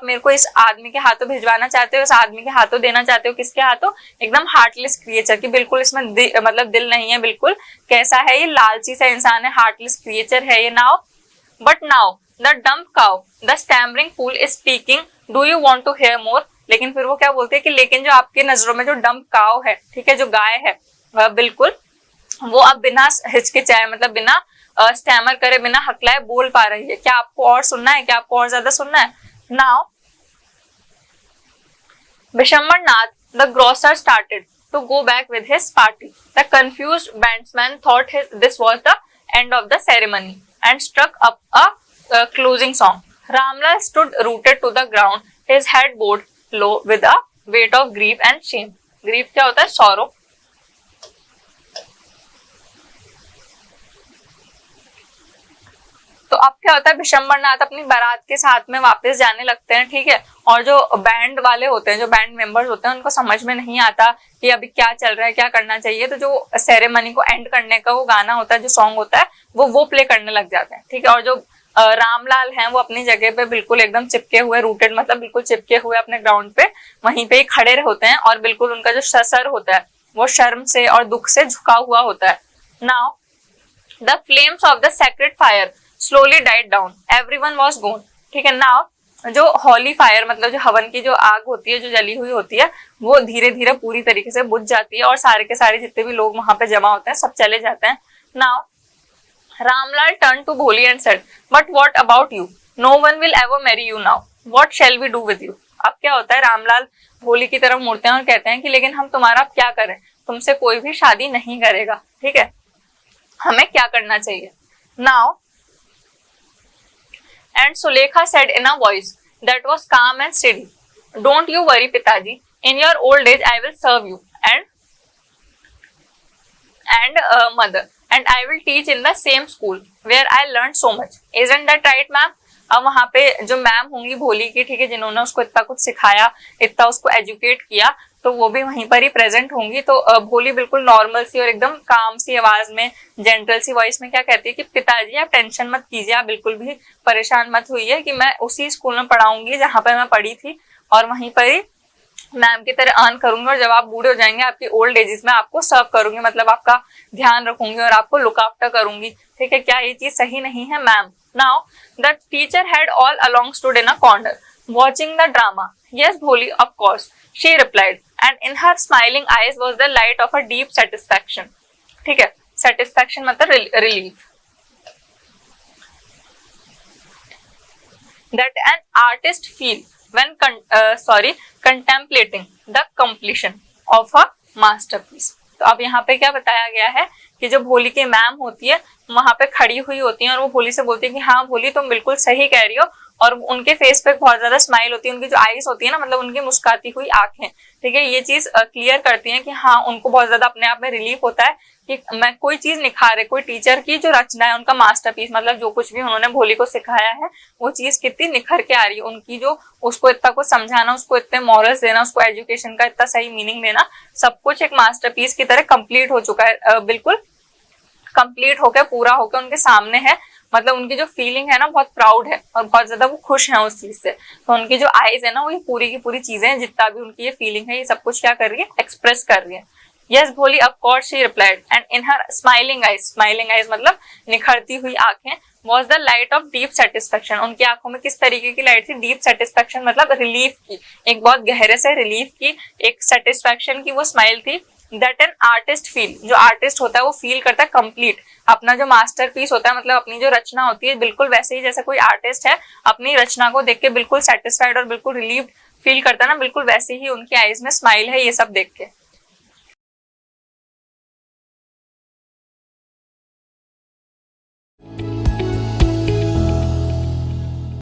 मेरे को इस आदमी के हाथों भिजवाना चाहते हो, इस आदमी के हाथों देना चाहते हो। किसके हाथों? एकदम हार्टलेस क्रिएचर की, बिल्कुल इसमें मतलब दिल नहीं है, बिल्कुल कैसा है ये, लालची सा इंसान है, हार्टलेस क्रिएचर है ये। Now the dumb cow, the stammering fool is speaking, do you want to hear more. लेकिन फिर वो क्या बोलते हैं कि लेकिन जो आपके नजरों में जो डम्ब काउ है, ठीक है, जो गाय है, बिल्कुल वो अब बिना हिचकिचाए मतलब बिना स्टैमर करे, बिना हकलाए बोल पा रही है। क्या आपको और सुनना है? क्या आपको और ज्यादा सुनना है? Now Vishambarnath, the grocer, started to go back with his party. The confused bandsman thought this was the end of the ceremony and struck up a closing song. Ramlal stood rooted to the ground, his head bowed low with a weight of grief and shame. Grief क्या होता है? Sorrow. तो अब क्या होता है, विशंबरनाथ अपनी बारात के साथ में वापस जाने लगते हैं, ठीक है। और जो बैंड वाले होते हैं, जो बैंड मेंबर्स होते हैं, उनको समझ में नहीं आता कि अभी क्या चल रहा है, क्या करना चाहिए। तो जो सेरेमनी को एंड करने का वो गाना होता है, जो सॉन्ग होता है, वो प्ले करने लग जाते हैं, ठीक है। और जो रामलाल हैं वो अपनी जगह पे बिल्कुल एकदम चिपके हुए, रूटेड मतलब बिल्कुल चिपके हुए अपने ग्राउंड पे वहीं पे ही खड़े होते हैं। और बिल्कुल उनका जो सर होता है वो शर्म से और दुख से झुका हुआ होता है। Now the flames of the sacred fire slowly died down, everyone was gone, ठीक है। नाउ जो हॉली फायर मतलब जो हवन की जो आग होती है, जो जली हुई होती है, वो धीरे धीरे पूरी तरीके से बुझ जाती है और सारे के सारे जितने भी लोग वहां पे जमा होते हैं सब चले जाते हैं। Now Ramlal turned to Bholi and said, but what about you? No one will ever marry you now. What shall we do with you? अब क्या होता है, रामलाल भोली की तरफ मुड़ते हैं और कहते हैं कि लेकिन हम तुम्हारा अब क्या करें, तुमसे कोई भी शादी नहीं करेगा, ठीक है, हमें क्या करना चाहिए। Now And Sulekha said in a voice that was calm and steady, "Don't you worry, Pitaji. In your old age, I will serve you and mother, and I will teach in the same school where I learned so much. Isn't that right, ma'am?" अब वहां पे जो ma'am होंगी भोली की, ठीक है, जिन्होंने उसको इतना कुछ सिखाया, इतना उसको एजुकेट किया, तो वो भी वहीं पर ही प्रेजेंट होंगी। तो भोली बिल्कुल नॉर्मल सी और एकदम काम सी आवाज में, जेंटल सी वॉइस में क्या कहती है कि पिताजी आप टेंशन मत कीजिए, आप बिल्कुल भी परेशान मत होइए कि मैं उसी स्कूल में पढ़ाऊंगी जहां पर मैं पढ़ी थी और वहीं पर ही मैम की तरह अर्न करूंगी, और जब आप बूढ़े हो जाएंगे आपकी ओल्ड एजेस में आपको सर्व करूंगी, मतलब आपका ध्यान रखूंगी और आपको लुक आफ्टर करूंगी, ठीक है। क्या ये चीज सही नहीं है ma'am? Now the teacher had all along stood in a corner watching the drama. Yes, Bholi, of course, she replied, and in her smiling eyes was the light of a deep satisfaction. ठीक है, satisfaction मतलब relief. That an artist feel when contemplating the completion of a masterpiece. तो अब यहाँ पे क्या बताया गया है कि जो भोली की मैम होती है वहां पे खड़ी हुई होती है और वो भोली से बोलती है कि हाँ भोली तुम बिल्कुल सही कह रही हो, और उनके फेस पे बहुत ज्यादा स्माइल होती है, उनकी जो आईज होती है ना, मतलब उनकी मुस्कुराती हुई आंखें, ठीक है, ये चीज क्लियर करती है कि हाँ उनको बहुत ज्यादा अपने आप में रिलीफ होता है कि मैं कोई चीज निखार है, कोई टीचर की जो रचना है, उनका मास्टरपीस, मतलब जो कुछ भी उन्होंने भोली को सिखाया है वो चीज कितनी निखर के आ रही है, उनकी जो उसको इतना कुछ समझाना, उसको इतने मॉरल्स देना, उसको एजुकेशन का इतना सही मीनिंग देना, सब कुछ एक मास्टरपीस की तरह कंप्लीट हो चुका है, बिल्कुल कंप्लीट होकर पूरा होकर उनके सामने है। मतलब उनकी जो फीलिंग है ना बहुत प्राउड है और बहुत ज्यादा वो खुश है उस चीज से। तो उनकी जो आईज है ना वो ये पूरी की पूरी चीजें हैं, जितना भी उनकी ये फीलिंग है ये सब कुछ क्या कर रही है, एक्सप्रेस कर रही है। यस भोली of course she replied and in her smiling eyes मतलब निखरती हुई आंखें, was the light of deep satisfaction. उनकी आंखों में किस तरीके की लाइट थी? डीप सेटिस्फेक्शन मतलब रिलीफ की, एक बहुत गहरे से रिलीफ की, एक सेटिस्फेक्शन की वो स्माइल थी। दैट एन आर्टिस्ट फील, जो आर्टिस्ट होता है वो फील करता है कंप्लीट, अपना जो मास्टरपीस होता है मतलब अपनी जो रचना होती है, बिल्कुल वैसे ही जैसे कोई आर्टिस्ट है अपनी रचना को देख के बिल्कुल सेटिस्फाइड और बिल्कुल रिलीव्ड फील करता है ना, बिल्कुल वैसे ही उनकी आईज में स्माइल है ये सब देख के।